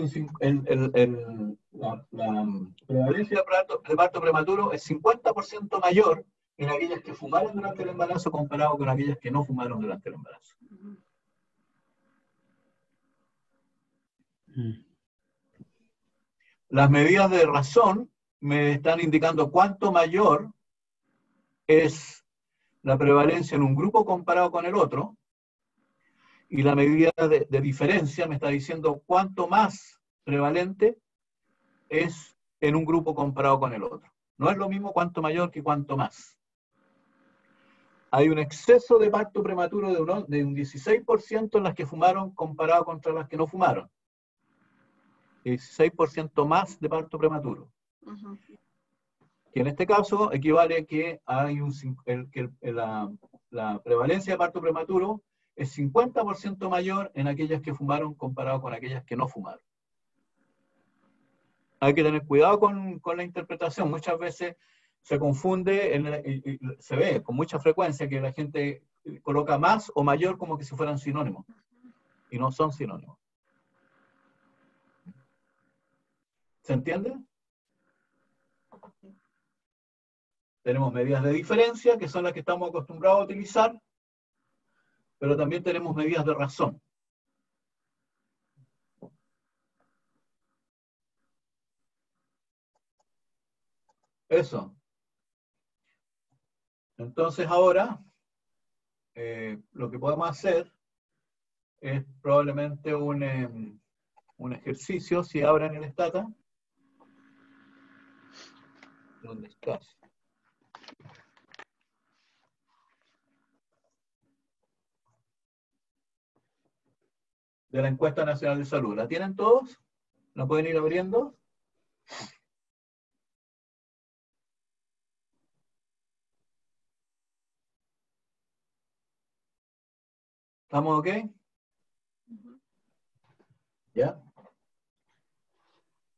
la prevalencia de parto prematuro es 50% mayor en aquellas que fumaron durante el embarazo comparado con aquellas que no fumaron durante el embarazo. Las medidas de razón me están indicando cuánto mayor es la prevalencia en un grupo comparado con el otro, y la medida de diferencia me está diciendo cuánto más prevalente es en un grupo comparado con el otro. No es lo mismo cuánto mayor que cuánto más. Hay un exceso de parto prematuro de un 16% en las que fumaron comparado contra las que no fumaron. 16% más de parto prematuro. Ujú. Que en este caso equivale a que hay la prevalencia de parto prematuro es 50% mayor en aquellas que fumaron comparado con aquellas que no fumaron. Hay que tener cuidado con la interpretación. Muchas veces se confunde, y se ve con mucha frecuencia que la gente coloca más o mayor como que si fueran sinónimos. Y no son sinónimos. ¿Se entiende? Tenemos medidas de diferencia, que son las que estamos acostumbrados a utilizar, pero también tenemos medidas de razón. Eso. Entonces ahora, lo que podemos hacer es probablemente un ejercicio, si abren el Stata. ¿Dónde estás? De la Encuesta Nacional de Salud. ¿La tienen todos? ¿La pueden ir abriendo? ¿Estamos ok? ¿Ya?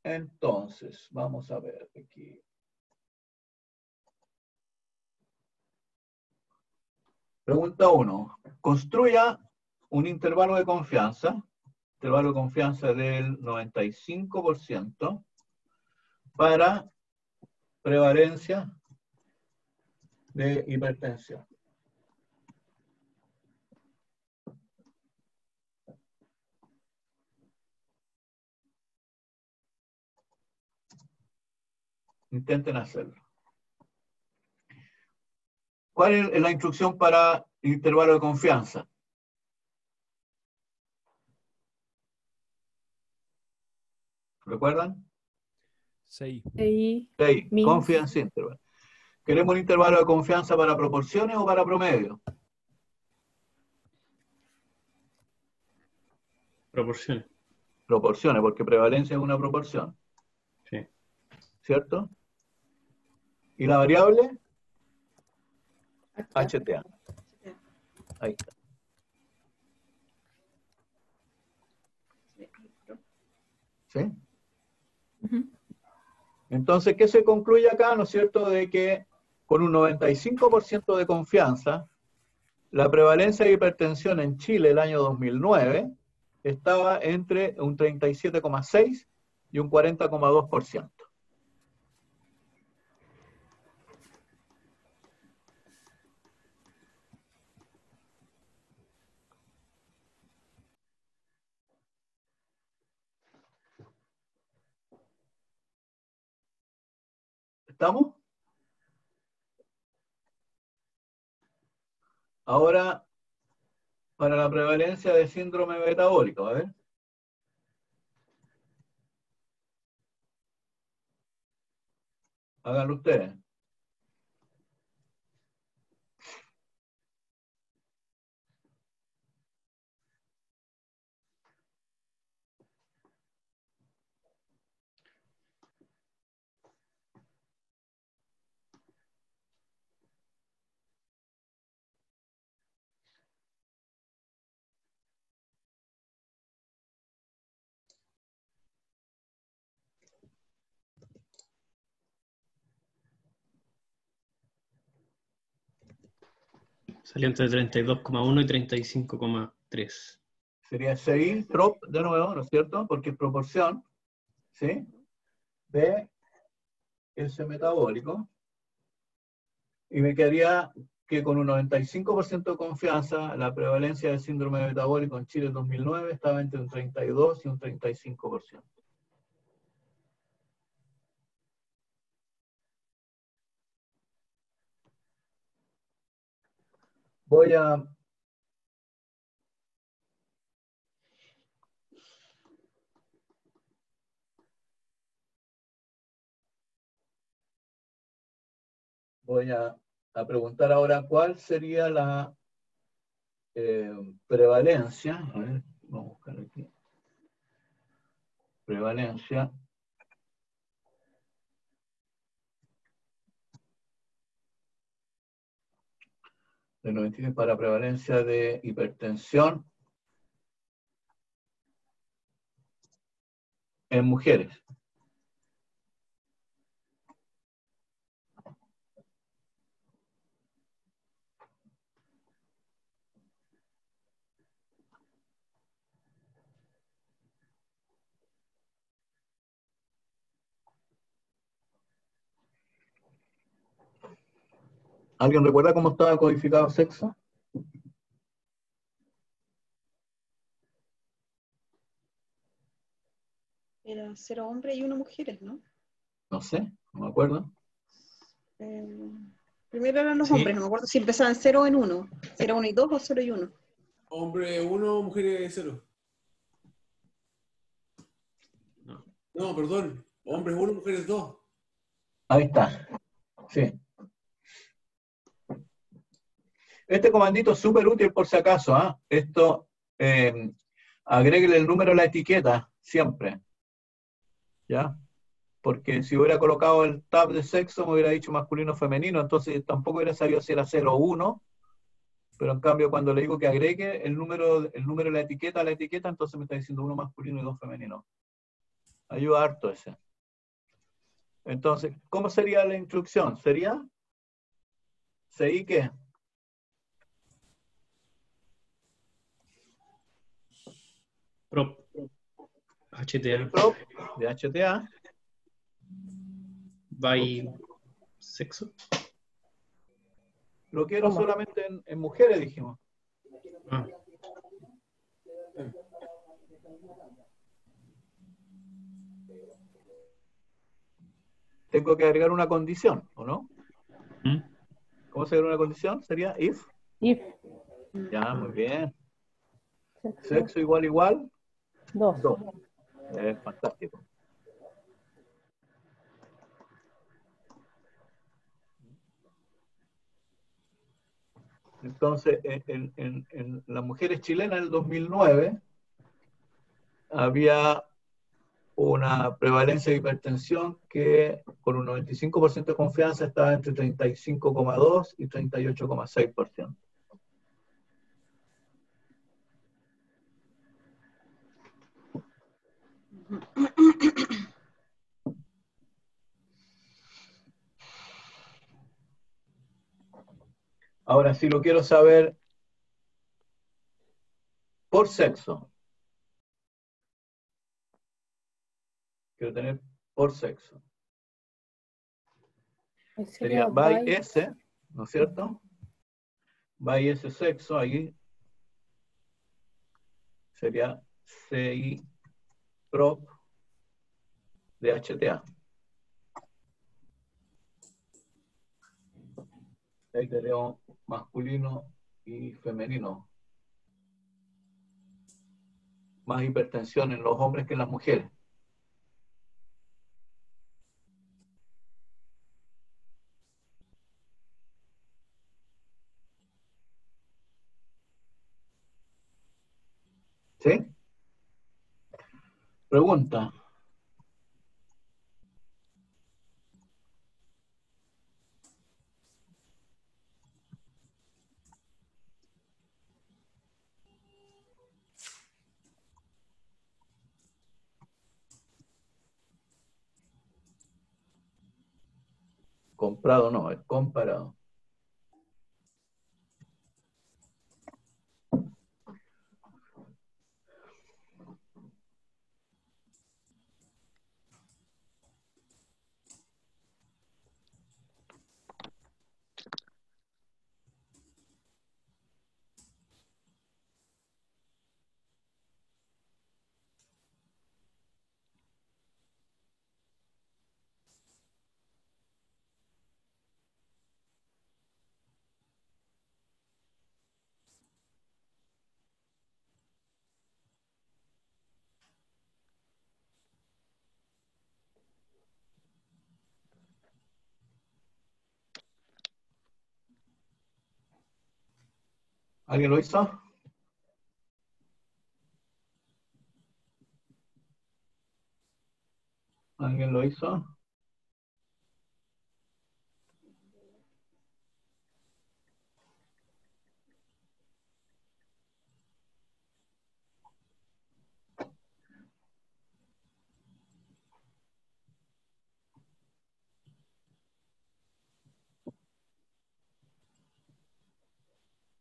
Entonces, vamos a ver aquí. Pregunta 1. Construya un intervalo de confianza del 95% para prevalencia de hipertensión. Intenten hacerlo. ¿Cuál es la instrucción para intervalo de confianza? ¿Recuerdan? 6. 6 6. means. Confidence interval. ¿Queremos un intervalo de confianza para proporciones o para promedio? Proporciones. Proporciones, porque prevalencia es una proporción. Sí. ¿Cierto? ¿Y la variable? HTA. HTA. Ahí está. ¿Sí? Ujú. Entonces, ¿qué se concluye acá, no es cierto? De que con un 95% de confianza, la prevalencia de hipertensión en Chile el año 2009 estaba entre un 37,6 y un 40,2%. ¿Estamos? Ahora, para la prevalencia de síndrome metabólico, a ver. Háganlo ustedes. Salió entre 32,1 y 35,3. Sería 6 trop de nuevo, ¿no es cierto? Porque es proporción, ¿sí? De ese metabólico. Y me quedaría que con un 95% de confianza, la prevalencia del síndrome metabólico en Chile en 2009 estaba entre un 32 y un 35%. Voy a preguntar ahora cuál sería la prevalencia. A ver, vamos a buscar aquí. Prevalencia de 99 para prevalencia de hipertensión en mujeres. ¿Alguien recuerda cómo estaba codificado sexo? Era 0 hombres y 1 mujeres, ¿no? No sé, no me acuerdo. Primero eran los Sí. hombres, no me acuerdo si empezaban 0 o en 1. Si era 1 y 2 o 0 y 1. Hombre 1, mujer 0. No. No, perdón. Hombres 1, mujeres 2. Ahí está. Sí. Este comandito es súper útil por si acaso. Esto, agréguele el número a la etiqueta siempre. ¿Ya? Porque si hubiera colocado el tab de sexo, me hubiera dicho masculino o femenino, entonces tampoco hubiera sabido si era 0 o 1. Pero en cambio, cuando le digo que agregue el número de la etiqueta a la etiqueta, entonces me está diciendo 1 masculino y 2 femenino. Ayuda harto ese. Entonces, ¿cómo sería la instrucción? ¿Sería? ¿CI qué? Prop. HTA. Prop de HTA. By sexo. Lo quiero solamente en mujeres, dijimos. Ah. Tengo que agregar una condición, ¿o no? ¿Mm? ¿Cómo se agrega una condición? ¿Sería if? If. Ya, muy bien. Sexo. Sexo igual. 2. 2. Fantástico. Entonces, en las mujeres chilenas en el 2009 había una prevalencia de hipertensión que con un 95% de confianza estaba entre 35,2 y 38,6%. Ahora, si lo quiero saber por sexo, quiero tener por sexo. Sería by S, ¿no es cierto? By S sexo, ahí sería CI prop de HTA. Ahí tenemos masculino y femenino. Más hipertensión en los hombres que en las mujeres. ¿Sí? Pregunta. Comprado no, es comparado. ¿Alguien lo hizo? ¿Alguien lo hizo?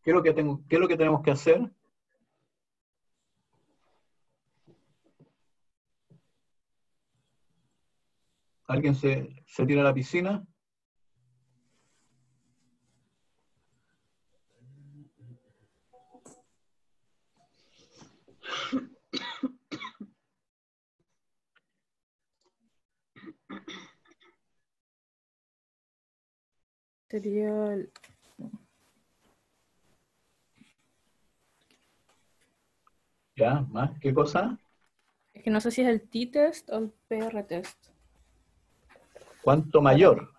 ¿Qué es lo que qué es lo que tenemos que hacer? ¿Alguien se tira a la piscina? Sería el... ¿Ya? ¿Más? ¿Qué cosa? Es que no sé si es el t-test o el PR-test. ¿Cuánto mayor?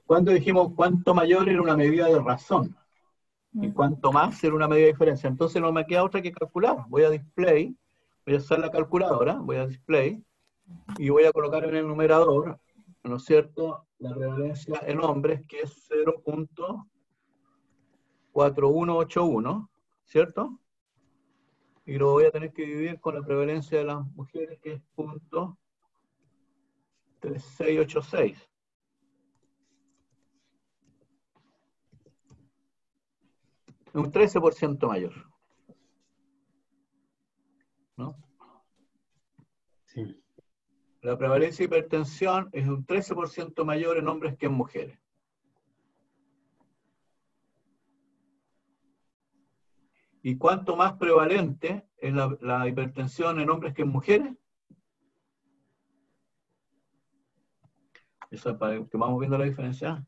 Cuando dijimos cuánto mayor era una medida de razón. Y cuanto más era una medida de diferencia. Entonces no me queda otra que calcular. Voy a display, voy a usar la calculadora, voy a display, y voy a colocar en el numerador, ¿no es cierto?, la prevalencia en hombres, que es 0.4181, ¿cierto? Y lo voy a tener que dividir con la prevalencia de las mujeres, que es 0.3686. Un 13% mayor, ¿no? Sí. La prevalencia de hipertensión es un 13% mayor en hombres que en mujeres. ¿Y cuánto más prevalente es la hipertensión en hombres que en mujeres? Eso es para que vamos viendo la diferencia.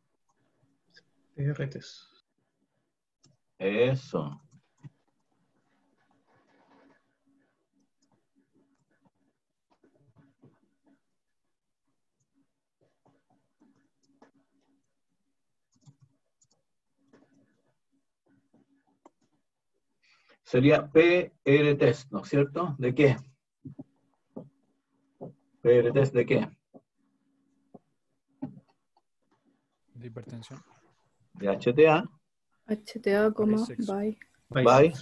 PRTs. Eso. Sería PR-test, ¿no es cierto? ¿De qué? ¿PR-test de qué? De hipertensión. De HTA. HTA, By sexo. by. By.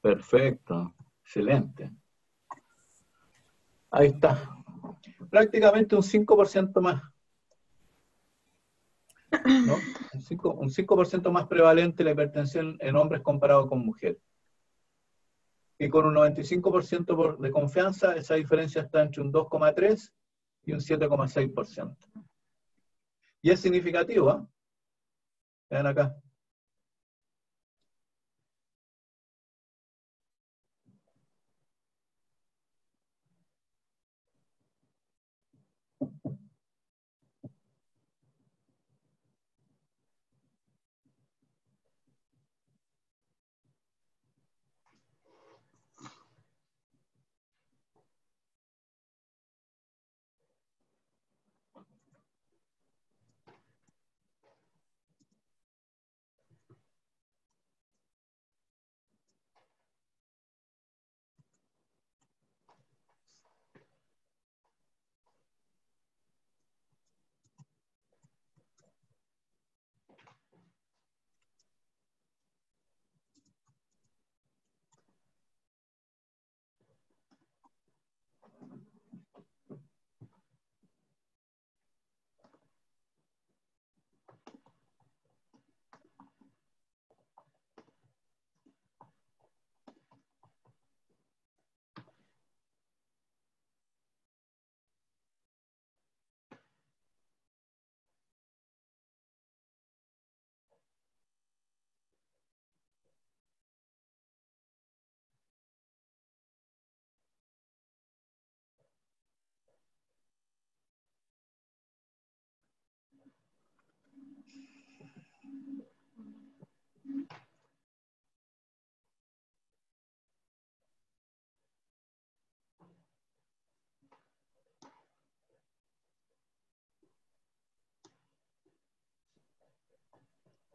Perfecto. Excelente. Ahí está. Prácticamente un 5% más. ¿no? Un 5% más prevalente la hipertensión en hombres comparado con mujeres. Y con un 95% de confianza, esa diferencia está entre un 2,3 y un 7,6%. Y es significativo, ¿eh? Vean acá.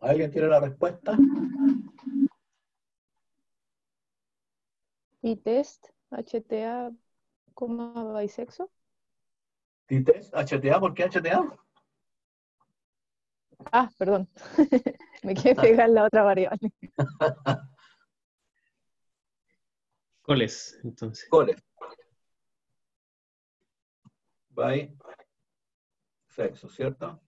¿Alguien tiene la respuesta? ¿Y-test, HTA, bisexo? ¿T-test? ¿HTA? ¿Por qué HTA? Ah, perdón. Me quedé pegada en la otra variable. Coles, entonces. Coles. By sexo, ¿cierto?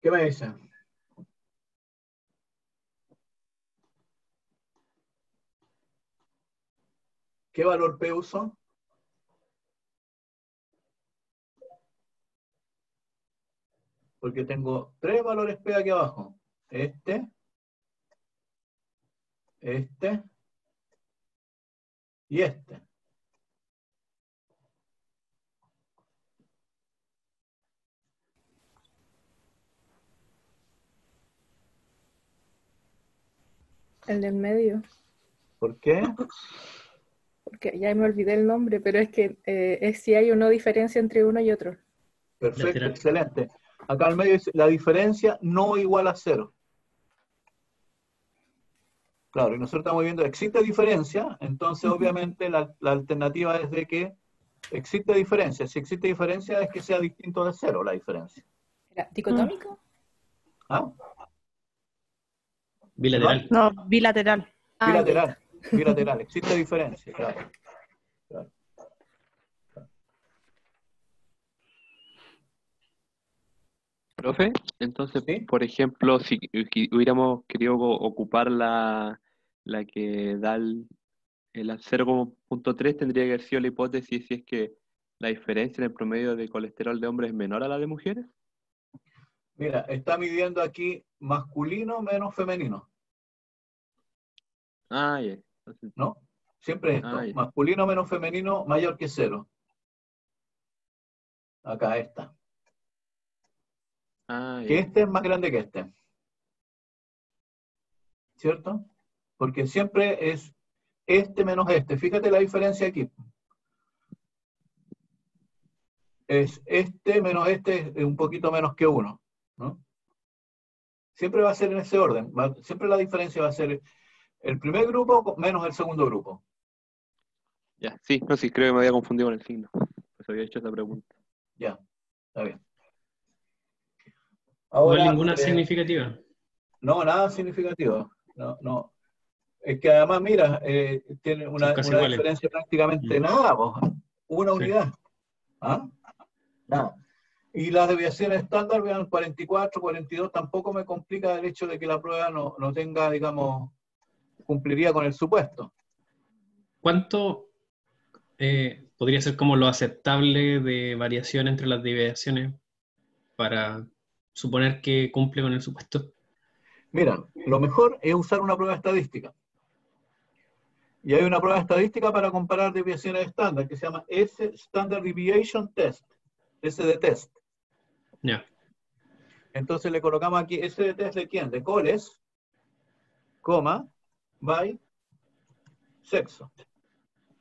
¿Qué me dicen? ¿Qué valor P uso? Porque tengo 3 valores P aquí abajo. Este y este. El del medio. ¿Por qué? Porque ya me olvidé el nombre, pero es que es si hay o no diferencia entre uno y otro. Perfecto, Lateral. excelente. Acá al medio dice la diferencia no igual a 0. Claro, y nosotros estamos viendo, existe diferencia, entonces obviamente la alternativa es de que existe diferencia. Si existe diferencia es que sea distinto de 0 la diferencia. ¿Era dicotómico? ¿Ah? Bilateral. No, bilateral. Ah, ya Bilateral, está. bilateral, existe diferencia, claro. Claro. Profe, entonces, ¿Sí? por ejemplo, si hubiéramos querido ocupar la que da el 0,3, tendría que haber sido la hipótesis si es que la diferencia en el promedio de colesterol de hombres es menor a la de mujeres. Mira, está midiendo aquí masculino menos femenino, Ah, ya. Entonces, ¿no? Siempre esto, ah, ya. masculino menos femenino mayor que 0. Acá está. Ah, Que ya. este es más grande que este. ¿Cierto? Porque siempre es este menos este. Fíjate la diferencia aquí. Es este menos este, es un poquito menos que 1, ¿no? Siempre va a ser en ese orden. Siempre la diferencia va a ser El primer grupo menos el segundo grupo. Ya, sí, no, sí, creo que me había confundido con el signo. Pues había hecho esa pregunta. Ya, está bien. No hay Ahora, ninguna significativa. no, nada significativo. No, no. Es que además, mira, tiene Son una casi iguales. diferencia prácticamente nada, po. Una Sí. unidad. ¿Ah? Nada. Y las desviaciones estándar, vean, 44, 42, tampoco me complica el hecho de que la prueba no tenga, digamos, cumpliría con el supuesto. ¿Cuánto podría ser como lo aceptable de variación entre las desviaciones para suponer que cumple con el supuesto? Mira, lo mejor es usar una prueba estadística. Y hay una prueba estadística para comparar desviaciones estándar que se llama S-Standard Deviation Test, SD-Test. Ya. Entonces le colocamos aquí SD-Test de quién? De coles, coma, by, sexo.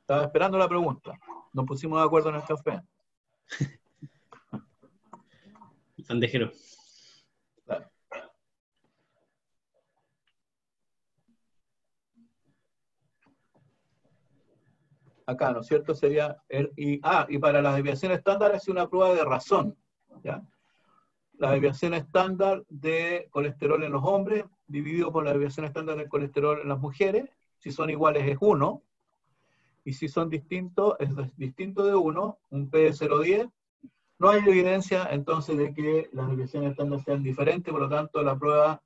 Estaba esperando la pregunta. Nos pusimos de acuerdo en el café. Bandejero. Claro. Acá, ¿no es cierto? Sería y para las desviaciones estándar es una prueba de razón. ¿Ya? La desviación estándar de colesterol en los hombres dividido por la desviación estándar del colesterol en las mujeres. Si son iguales es 1. Y si son distintos, es distinto de 1, un P de 0,10. No hay evidencia entonces de que las desviaciones estándar sean diferentes, por lo tanto la prueba,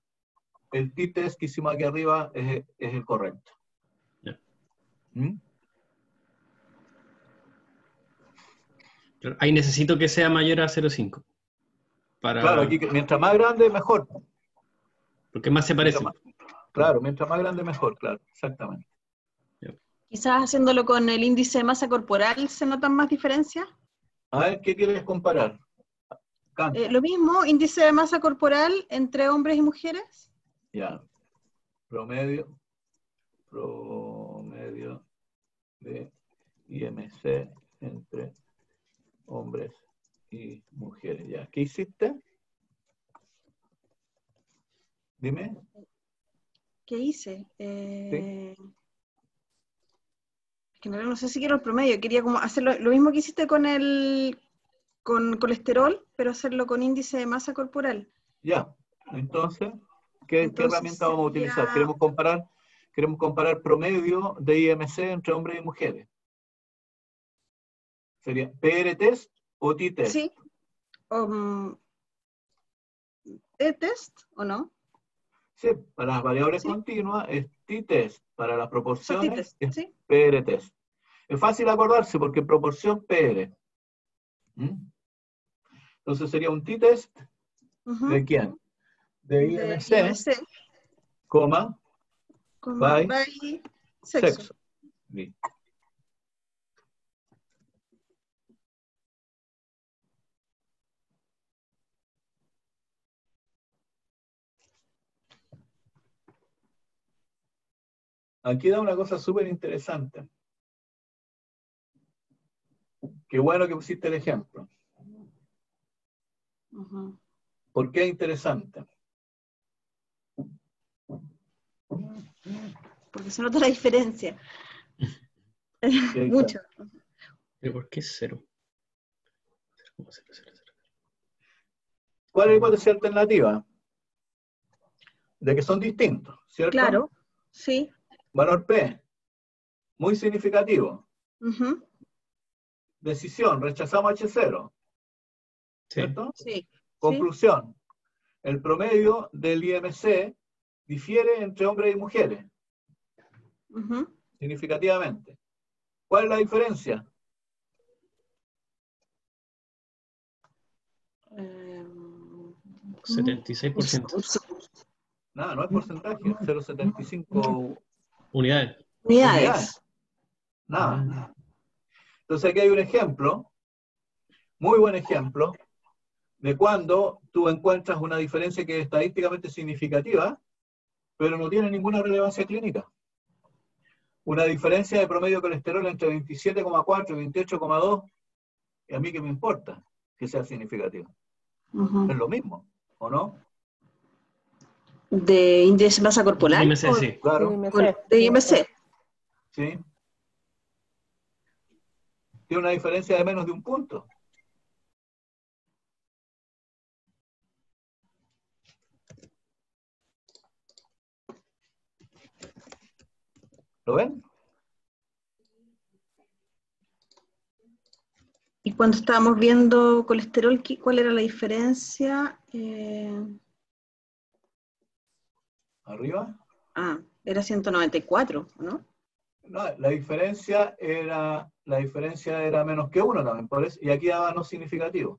el t-test que hicimos aquí arriba es el correcto. Ya. ¿Mm? Claro, ahí necesito que sea mayor a 0,5. Claro, aquí mientras más grande, mejor. Porque más se parece. Claro, mientras más grande, mejor, claro, exactamente. Quizás haciéndolo con el índice de masa corporal se notan más diferencias. A ver, ¿qué quieres comparar? Lo mismo, índice de masa corporal entre hombres y mujeres. Ya. Promedio de IMC entre hombres y mujeres. Ya. ¿Qué hiciste? Dime. ¿Qué hice? Sí. Es que no sé si quiero el promedio, quería como hacer lo mismo que hiciste con colesterol, pero hacerlo con índice de masa corporal. Ya. Entonces, ¿qué herramienta vamos a utilizar? sería- Queremos comparar promedio de IMC entre hombres y mujeres. ¿Sería PR-test o t-test? Sí. ¿T-test o no? Sí, para las variables continuas es t-test, para las proporciones es ¿sí? PR-test. Es fácil acordarse porque proporción PR. Entonces sería un t-test ¿de quién? De IMC, coma, by sexo. Bien. Aquí da una cosa súper interesante. Qué bueno que pusiste el ejemplo. ¿Por qué es interesante? Porque se nota la diferencia. Mucho. ¿Pero por qué 0? ¿Cuál es la hipótesis alternativa? De que son distintos, ¿cierto? Claro, sí. Valor P, muy significativo. Decisión, rechazamos H0. ¿Cierto? Sí. Conclusión, el promedio del IMC difiere entre hombres y mujeres. Significativamente. ¿Cuál es la diferencia? 76%. Nada, no es porcentaje, 0,75 unidades. Nada. Entonces aquí hay un ejemplo, muy buen ejemplo, de cuando tú encuentras una diferencia que es estadísticamente significativa, pero no tiene ninguna relevancia clínica. Una diferencia de promedio de colesterol entre 27,4 y 28,2, y a mí qué me importa que sea significativa. Es lo mismo, ¿o no? de índice de masa corporal. IMC, o- sí. Claro, de IMC. sí. Tiene una diferencia de menos de un punto. ¿Lo ven? Y cuando estábamos viendo colesterol, ¿cuál era la diferencia? Arriba. Era 194, ¿no? No, la diferencia era menos que 1 también, por eso, y aquí daba no significativo.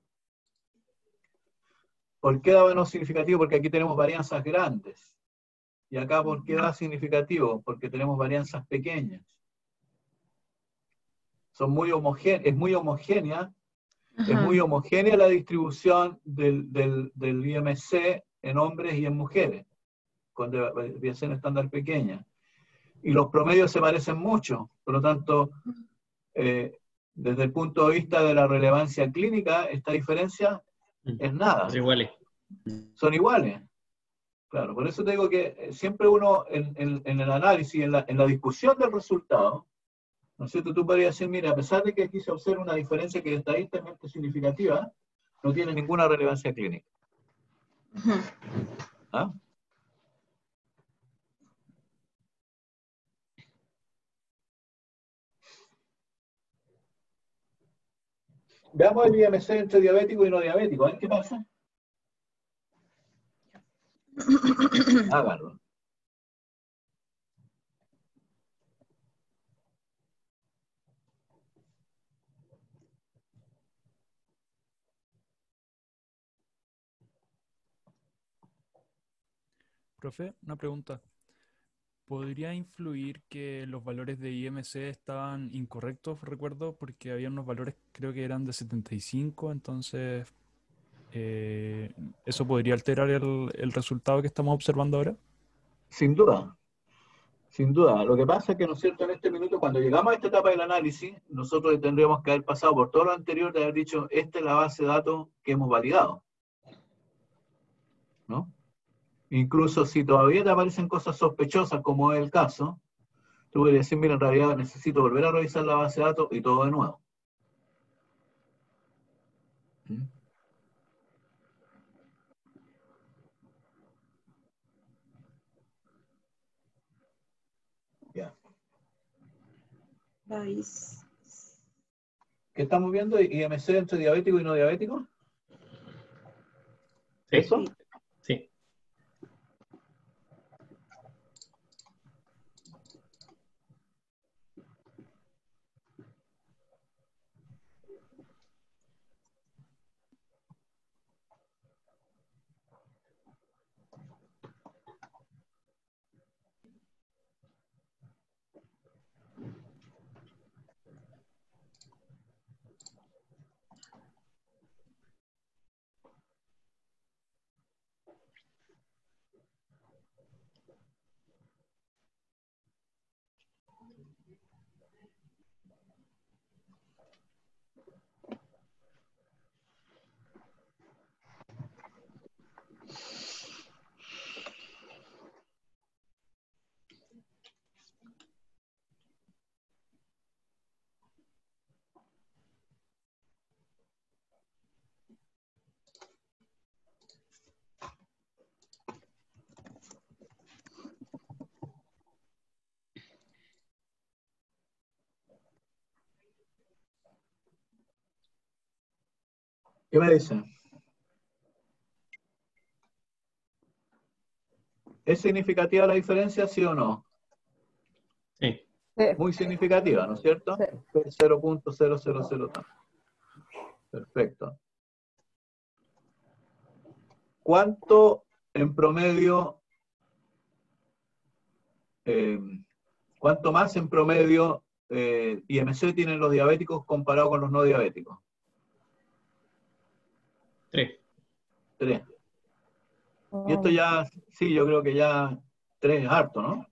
¿Por qué daba no significativo? Porque aquí tenemos varianzas grandes. Y acá, ¿por qué da significativo? Porque tenemos varianzas pequeñas. Es muy homogénea. Es muy homogénea la distribución del IMC en hombres y en mujeres, con desviación estándar pequeña. Y los promedios se parecen mucho, por lo tanto, desde el punto de vista de la relevancia clínica, esta diferencia es nada. Son iguales. Son iguales. Claro, por eso te digo que siempre uno en el análisis, en la discusión del resultado, ¿no es cierto? Tú podrías decir, mira, a pesar de que aquí se observa una diferencia que es estadísticamente significativa, no tiene ninguna relevancia clínica. ¿Ah? Veamos el IMC entre diabético y no diabético. A ver qué pasa. Háganlo. Profe, una pregunta. ¿Podría influir que los valores de IMC estaban incorrectos, recuerdo? Porque había unos valores, creo que eran de 75, entonces ¿eso podría alterar el resultado que estamos observando ahora? Sin duda. Sin duda. Lo que pasa es que, ¿no es cierto?, en este minuto, cuando llegamos a esta etapa del análisis, nosotros tendríamos que haber pasado por todo lo anterior de haber dicho, esta es la base de datos que hemos validado. ¿No? Incluso si todavía te aparecen cosas sospechosas, como es el caso, tú puedes decir, mira, en realidad necesito volver a revisar la base de datos y todo de nuevo. ¿Mm? Ya. ¿Qué estamos viendo? ¿IMC entre diabético y no diabético? Sí. ¿Eso? Sí. ¿Qué me dicen? ¿Es significativa la diferencia, sí o no? Sí. Muy significativa, ¿no es cierto? 0.000 tanto. Perfecto. ¿Cuánto en promedio, cuánto más en promedio IMC tienen los diabéticos comparado con los no diabéticos? 3. 3. Y esto ya, sí, yo creo que ya 3 es harto, ¿no?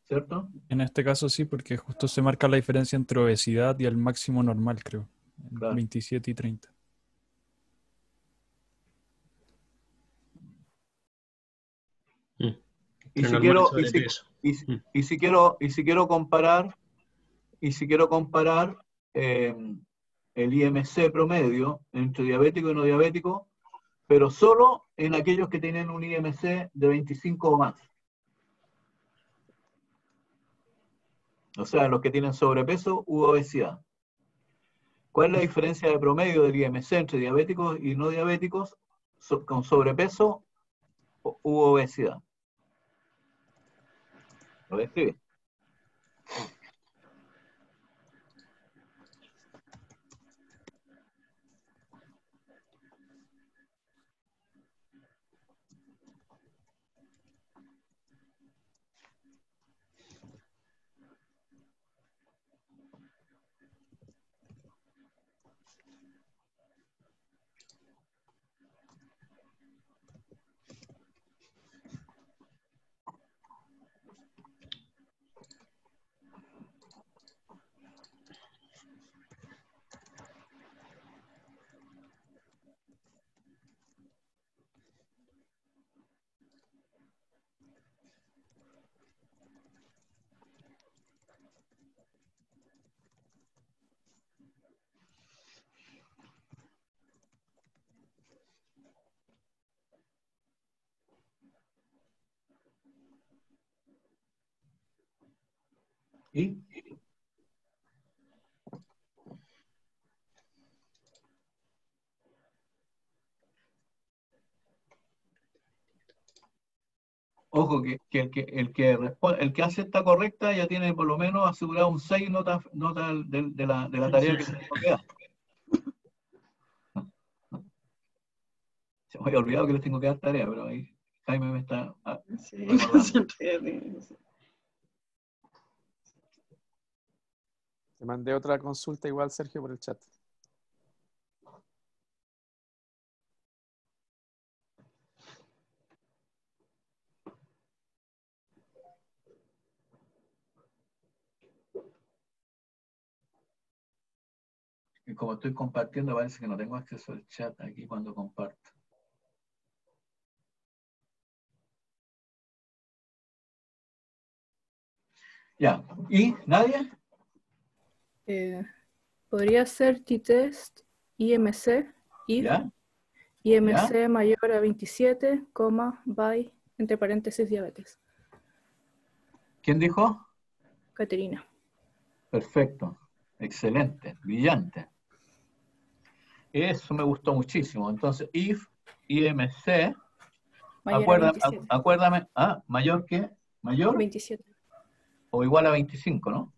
¿Cierto? En este caso sí, porque justo se marca la diferencia entre obesidad y el máximo normal, creo. Claro. 27 y 30. Y Entre si normal y quiero, sobrepeso. y si quiero comparar, el IMC promedio entre diabético y no diabético, pero solo en aquellos que tienen un IMC de 25 o más. O sea, los que tienen sobrepeso u obesidad. ¿Cuál es la diferencia de promedio del IMC entre diabéticos y no diabéticos con sobrepeso u obesidad? Lo voy a escribir. ¿Y? Ojo, el que hace esta correcta ya tiene por lo menos asegurado un 6 notas de la tarea que se tengo que dar. Se me había olvidado que les tengo que dar tarea, pero ahí Jaime me está recordando. Te mandé otra consulta igual, Sergio, por el chat. Y como estoy compartiendo, parece que no tengo acceso al chat aquí cuando comparto. Ya. ¿Y nadie? Podría ser t-test IMC, if, ¿Ya? IMC ¿Ya? mayor a 27, by, entre paréntesis, diabetes. ¿Quién dijo? Caterina. Perfecto. Excelente. Brillante. Eso me gustó muchísimo. Entonces, if IMC, Mayor a 27. acuérdame, mayor que, mayor 27. o igual a 25, ¿no?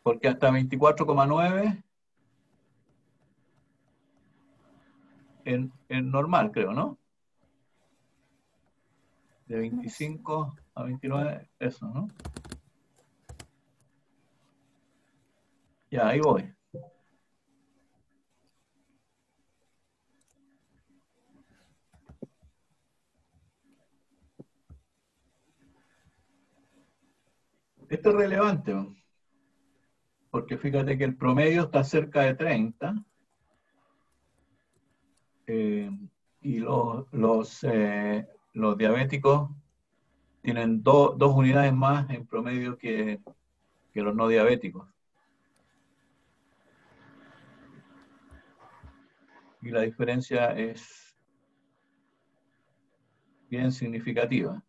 Porque hasta 24,9 en normal, creo, ¿no? De 25 a 29, eso, ¿no? Ya, ahí voy. Esto es relevante, ¿no? Porque fíjate que el promedio está cerca de 30 y los diabéticos tienen dos unidades más en promedio que los no diabéticos. Y la diferencia es bien significativa.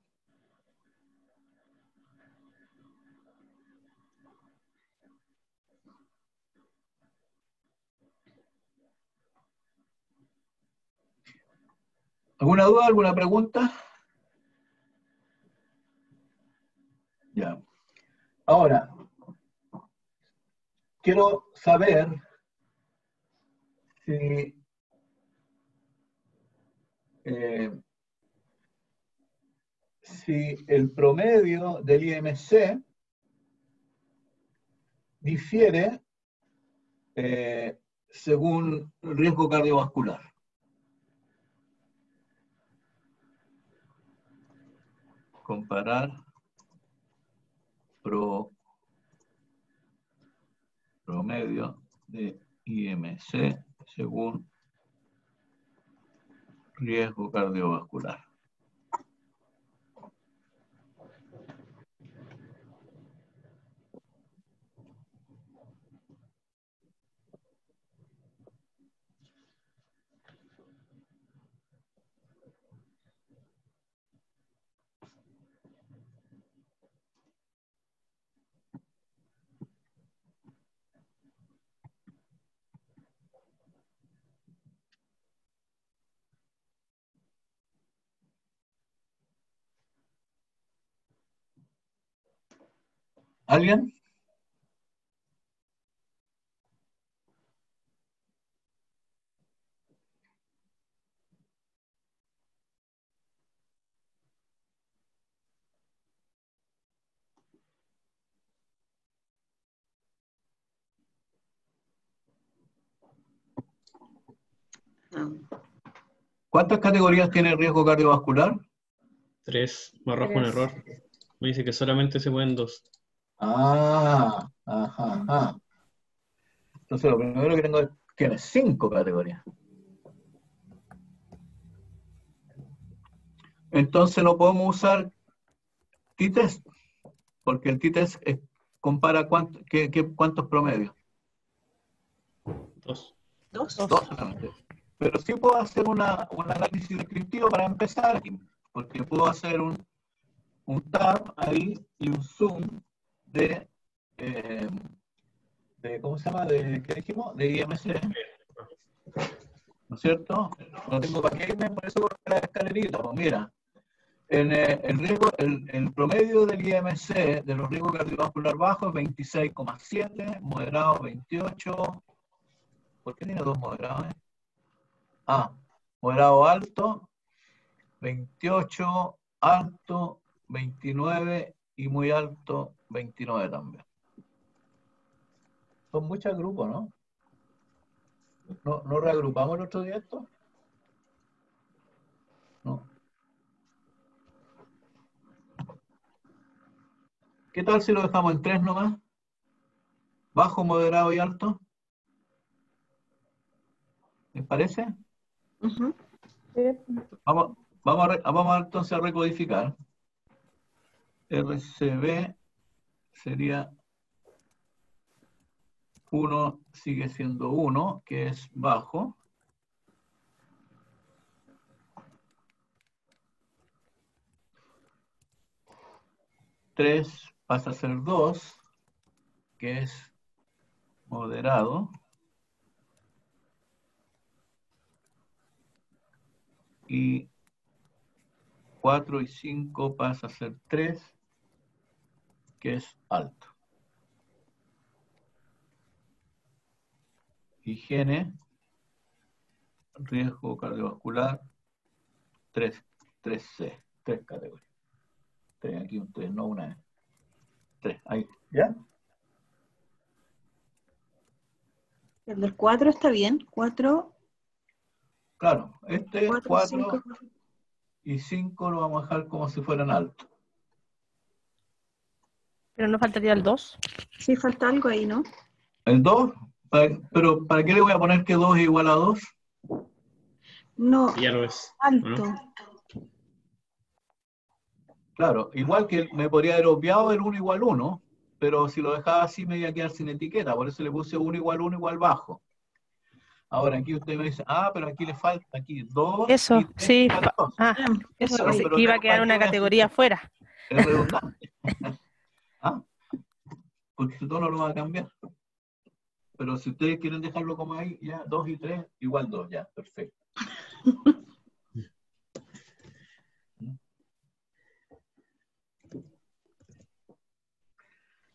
¿Alguna duda, alguna pregunta? Ya. Ahora, quiero saber si el promedio del IMC difiere según el riesgo cardiovascular. Comparar promedio de IMC según riesgo cardiovascular. ¿Alguien? ¿Cuántas categorías tiene el riesgo cardiovascular? 3. Me arroja un error. Me dice que solamente se pueden 2. Ah, ajá, ajá. Entonces lo primero que tengo es, tiene 5 categorías. Entonces no podemos usar t-test, porque el t-test compara cuántos promedios. 2. Dos. Solamente. Pero sí puedo hacer un análisis descriptivo para empezar aquí, porque puedo hacer un tab ahí y un zoom de ¿cómo se llama? ¿Qué dijimos? De IMC. ¿No es cierto? No tengo para qué irme, por eso con la escalerita. Pues mira, el promedio del IMC de los riesgos cardiovascular bajos es 26,7, moderado 28. ¿Por qué tiene 2 moderados? Moderado alto, 28, alto, 29 y muy alto, 29 también. Son muchos grupos, ¿no? ¿No reagrupamos el otro día esto? No. ¿Qué tal si lo dejamos en 3 nomás? Bajo, moderado y alto. ¿Les parece? Ujú. Vamos entonces a recodificar. RCB sería 1, sigue siendo 1, que es bajo. Tres pasa a ser 2, que es moderado. Y 4 y 5 pasa a ser 3, que es alto. Higiene, riesgo cardiovascular, 3C, 3 categorías. 3, aquí un 3, no una E. 3, ahí, ¿ya? El del 4 está bien. 4. Claro, este 4, 4 5. y 5 lo vamos a dejar como si fueran altos. Pero no faltaría el 2. Sí, falta algo ahí, ¿no? El 2, pero ¿para qué le voy a poner que 2 es igual a 2? No, Ya lo es. alto. ¿No? Claro, igual que me podría haber obviado el 1 igual 1, pero si lo dejaba así me iba a quedar sin etiqueta, por eso le puse 1 igual bajo. Ahora aquí usted me dice, pero aquí le falta aquí 2 Eso, y 3 sí. igual 2. Eso, Pero- pensé pero que iba a tengo quedar para una qué voy a categoría hacer- fuera. Es redundante. Porque si todo no lo va a cambiar. Pero si ustedes quieren dejarlo como ahí, ya 2 y 3 igual 2, ya, perfecto.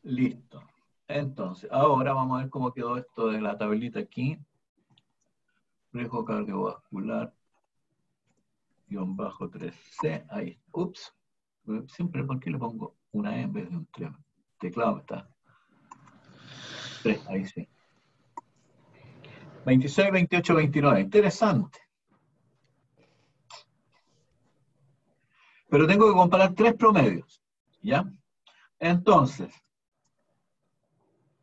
Listo. Entonces, ahora vamos a ver cómo quedó esto de la tablita aquí. Riesgo cardiovascular, bajo 3C, ahí. Ups. Siempre, ¿por qué le pongo una E en vez de un 3? Teclado está. 3, ahí sí. 26, 28, 29. Interesante. Pero tengo que comparar 3 promedios. ¿Ya? Entonces,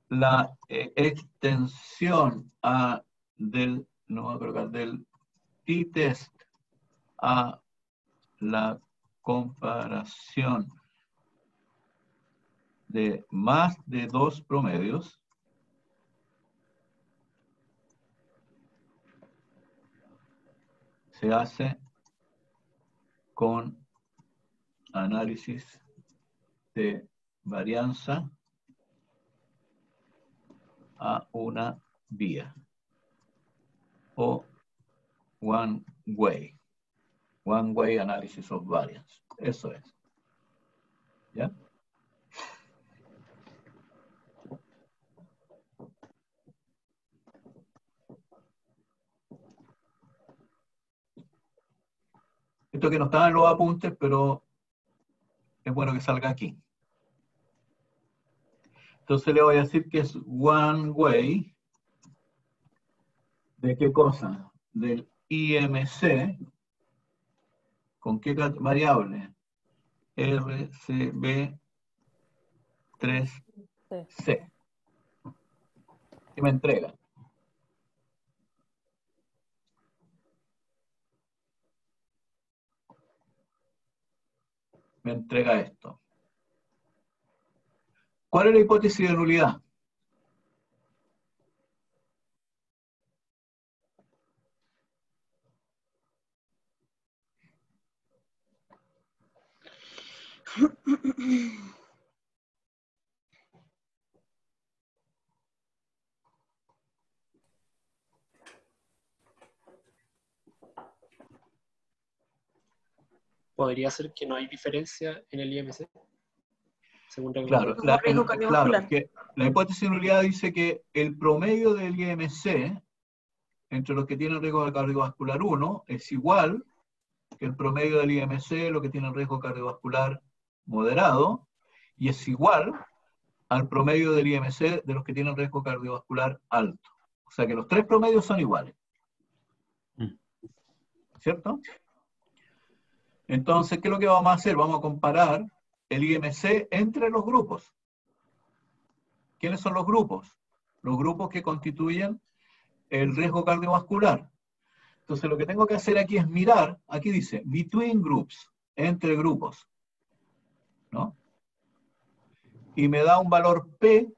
la extensión del t-test a la comparación de más de 2 promedios se hace con análisis de varianza a una vía o one way analysis of variance. Eso es. ¿Ya? Esto que no estaba en los apuntes, pero es bueno que salga aquí. Entonces le voy a decir que es one way. ¿De qué cosa? Del IMC. ¿Con qué variable? RCB3C. ¿Qué me entrega? Me entrega esto. ¿Cuál es la hipótesis de nulidad? ¿Podría ser que no hay diferencia en el IMC? Según Claro, que la hipótesis de nulidad dice que el promedio del IMC entre los que tienen riesgo cardiovascular 1 es igual que el promedio del IMC, los que tienen riesgo cardiovascular moderado, y es igual al promedio del IMC de los que tienen riesgo cardiovascular alto. O sea que los tres promedios son iguales. ¿Cierto? Entonces, ¿qué es lo que vamos a hacer? Vamos a comparar el IMC entre los grupos. ¿Quiénes son los grupos? Los grupos que constituyen el riesgo cardiovascular. Entonces, lo que tengo que hacer aquí es mirar, aquí dice, between groups, entre grupos, ¿no? Y me da un valor P,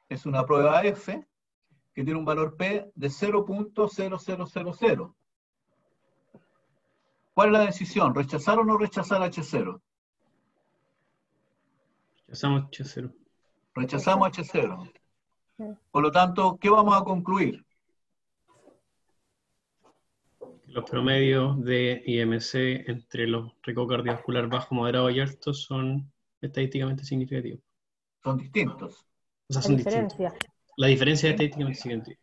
es una prueba F, que tiene un valor P de 0.0000. ¿Cuál es la decisión? ¿Rechazar o no rechazar H0? Rechazamos H0. Rechazamos H0. Por lo tanto, ¿qué vamos a concluir? Los promedios de IMC entre los riesgo cardiovascular bajo, moderado y alto son estadísticamente significativos. Son distintos. O sea, son distintos. La diferencia es estadísticamente significativa.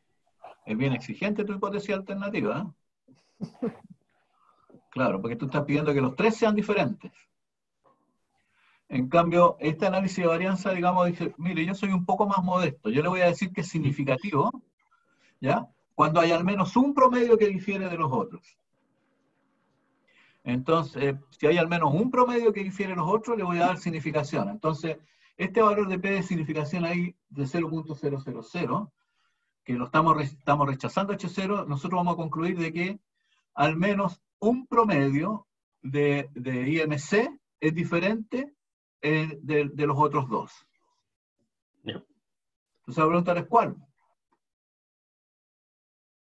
Es bien exigente tu hipótesis alternativa, ¿eh? Claro, porque tú estás pidiendo que los tres sean diferentes. En cambio, este análisis de varianza, digamos, dice, mire, yo soy un poco más modesto. Yo le voy a decir que es significativo, ¿ya? Cuando hay al menos un promedio que difiere de los otros. Entonces, si hay al menos un promedio que difiere de los otros, le voy a dar significación. Entonces, este valor de P de significación ahí de 0.000, que lo estamos rechazando H0, nosotros vamos a concluir de que al menos un promedio de IMC es diferente de los otros dos. Yeah. Entonces la pregunta es ¿cuál?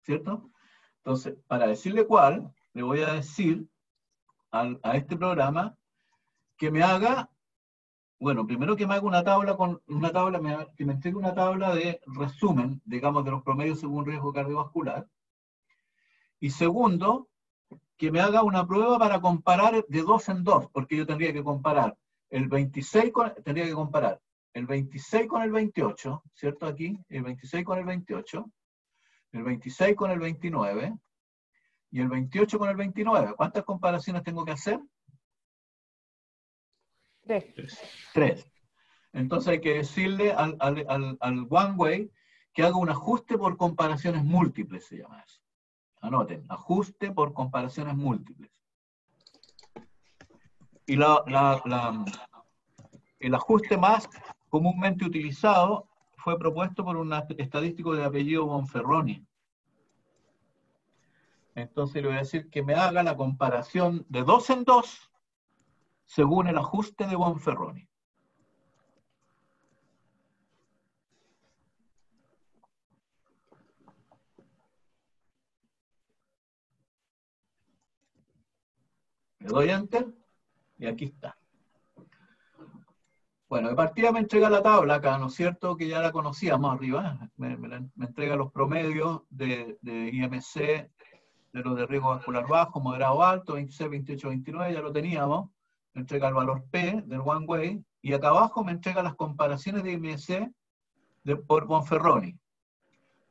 ¿Cierto? Entonces, para decirle cuál, le voy a decir a este programa que me haga, bueno, primero que me haga que me entregue una tabla de resumen, digamos, de los promedios según riesgo cardiovascular. Y segundo, que me haga una prueba para comparar de 2 en 2, porque yo tendría que comparar el 26 con el 28, ¿cierto? Aquí, el 26 con el 28, el 26 con el 29 y el 28 con el 29. ¿Cuántas comparaciones tengo que hacer? 3. Entonces hay que decirle al one way que haga un ajuste por comparaciones múltiples, se llama eso. Anoten, ajuste por comparaciones múltiples. Y el ajuste más comúnmente utilizado fue propuesto por un estadístico de apellido Bonferroni. Entonces le voy a decir que me haga la comparación de 2 en 2 según el ajuste de Bonferroni. Le doy Enter y aquí está. Bueno, de partida me entrega la tabla acá, ¿no es cierto? Que ya la conocíamos arriba. Me entrega los promedios de IMC, de los de riesgo vascular bajo, moderado alto, 26, 28, 29, ya lo teníamos. Me entrega el valor P del One Way. Y acá abajo me entrega las comparaciones de IMC por Bonferroni.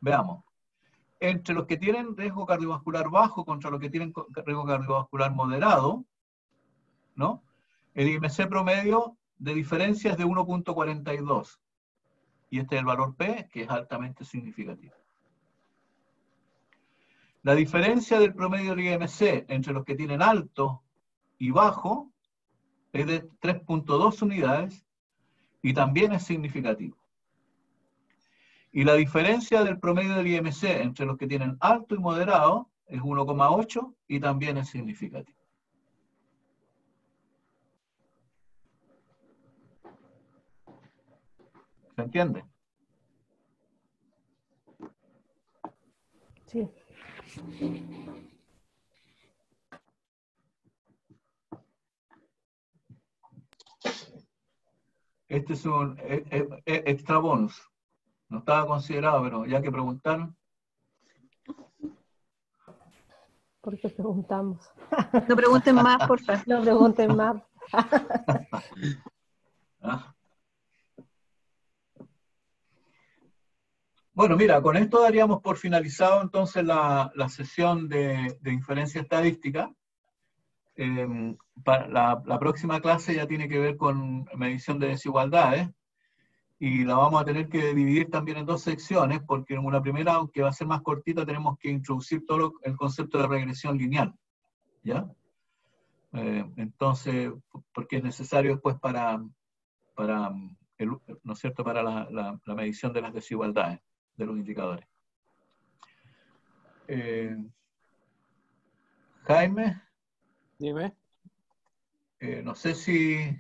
Veamos. Entre los que tienen riesgo cardiovascular bajo contra los que tienen riesgo cardiovascular moderado, ¿no? El IMC promedio de diferencia es de 1.42. Y este es el valor P, que es altamente significativo. La diferencia del promedio del IMC entre los que tienen alto y bajo es de 3.2 unidades y también es significativo. Y la diferencia del promedio del IMC entre los que tienen alto y moderado es 1,8 y también es significativo. ¿Se entiende? Sí. Este es un extra bonus. No estaba considerado, pero ya que preguntaron. Porque preguntamos. No pregunten más, por favor. No pregunten más. Ah. Bueno, mira, con esto daríamos por finalizado entonces la sesión de inferencia estadística. Para la próxima clase ya tiene que ver con medición de desigualdades y la vamos a tener que dividir también en 2 secciones porque en una primera, aunque va a ser más cortita, tenemos que introducir todo el concepto de regresión lineal, ¿ya? Entonces, porque es necesario después para ¿no es cierto?, para la medición de las desigualdades de los indicadores. Jaime. Dime. No sé si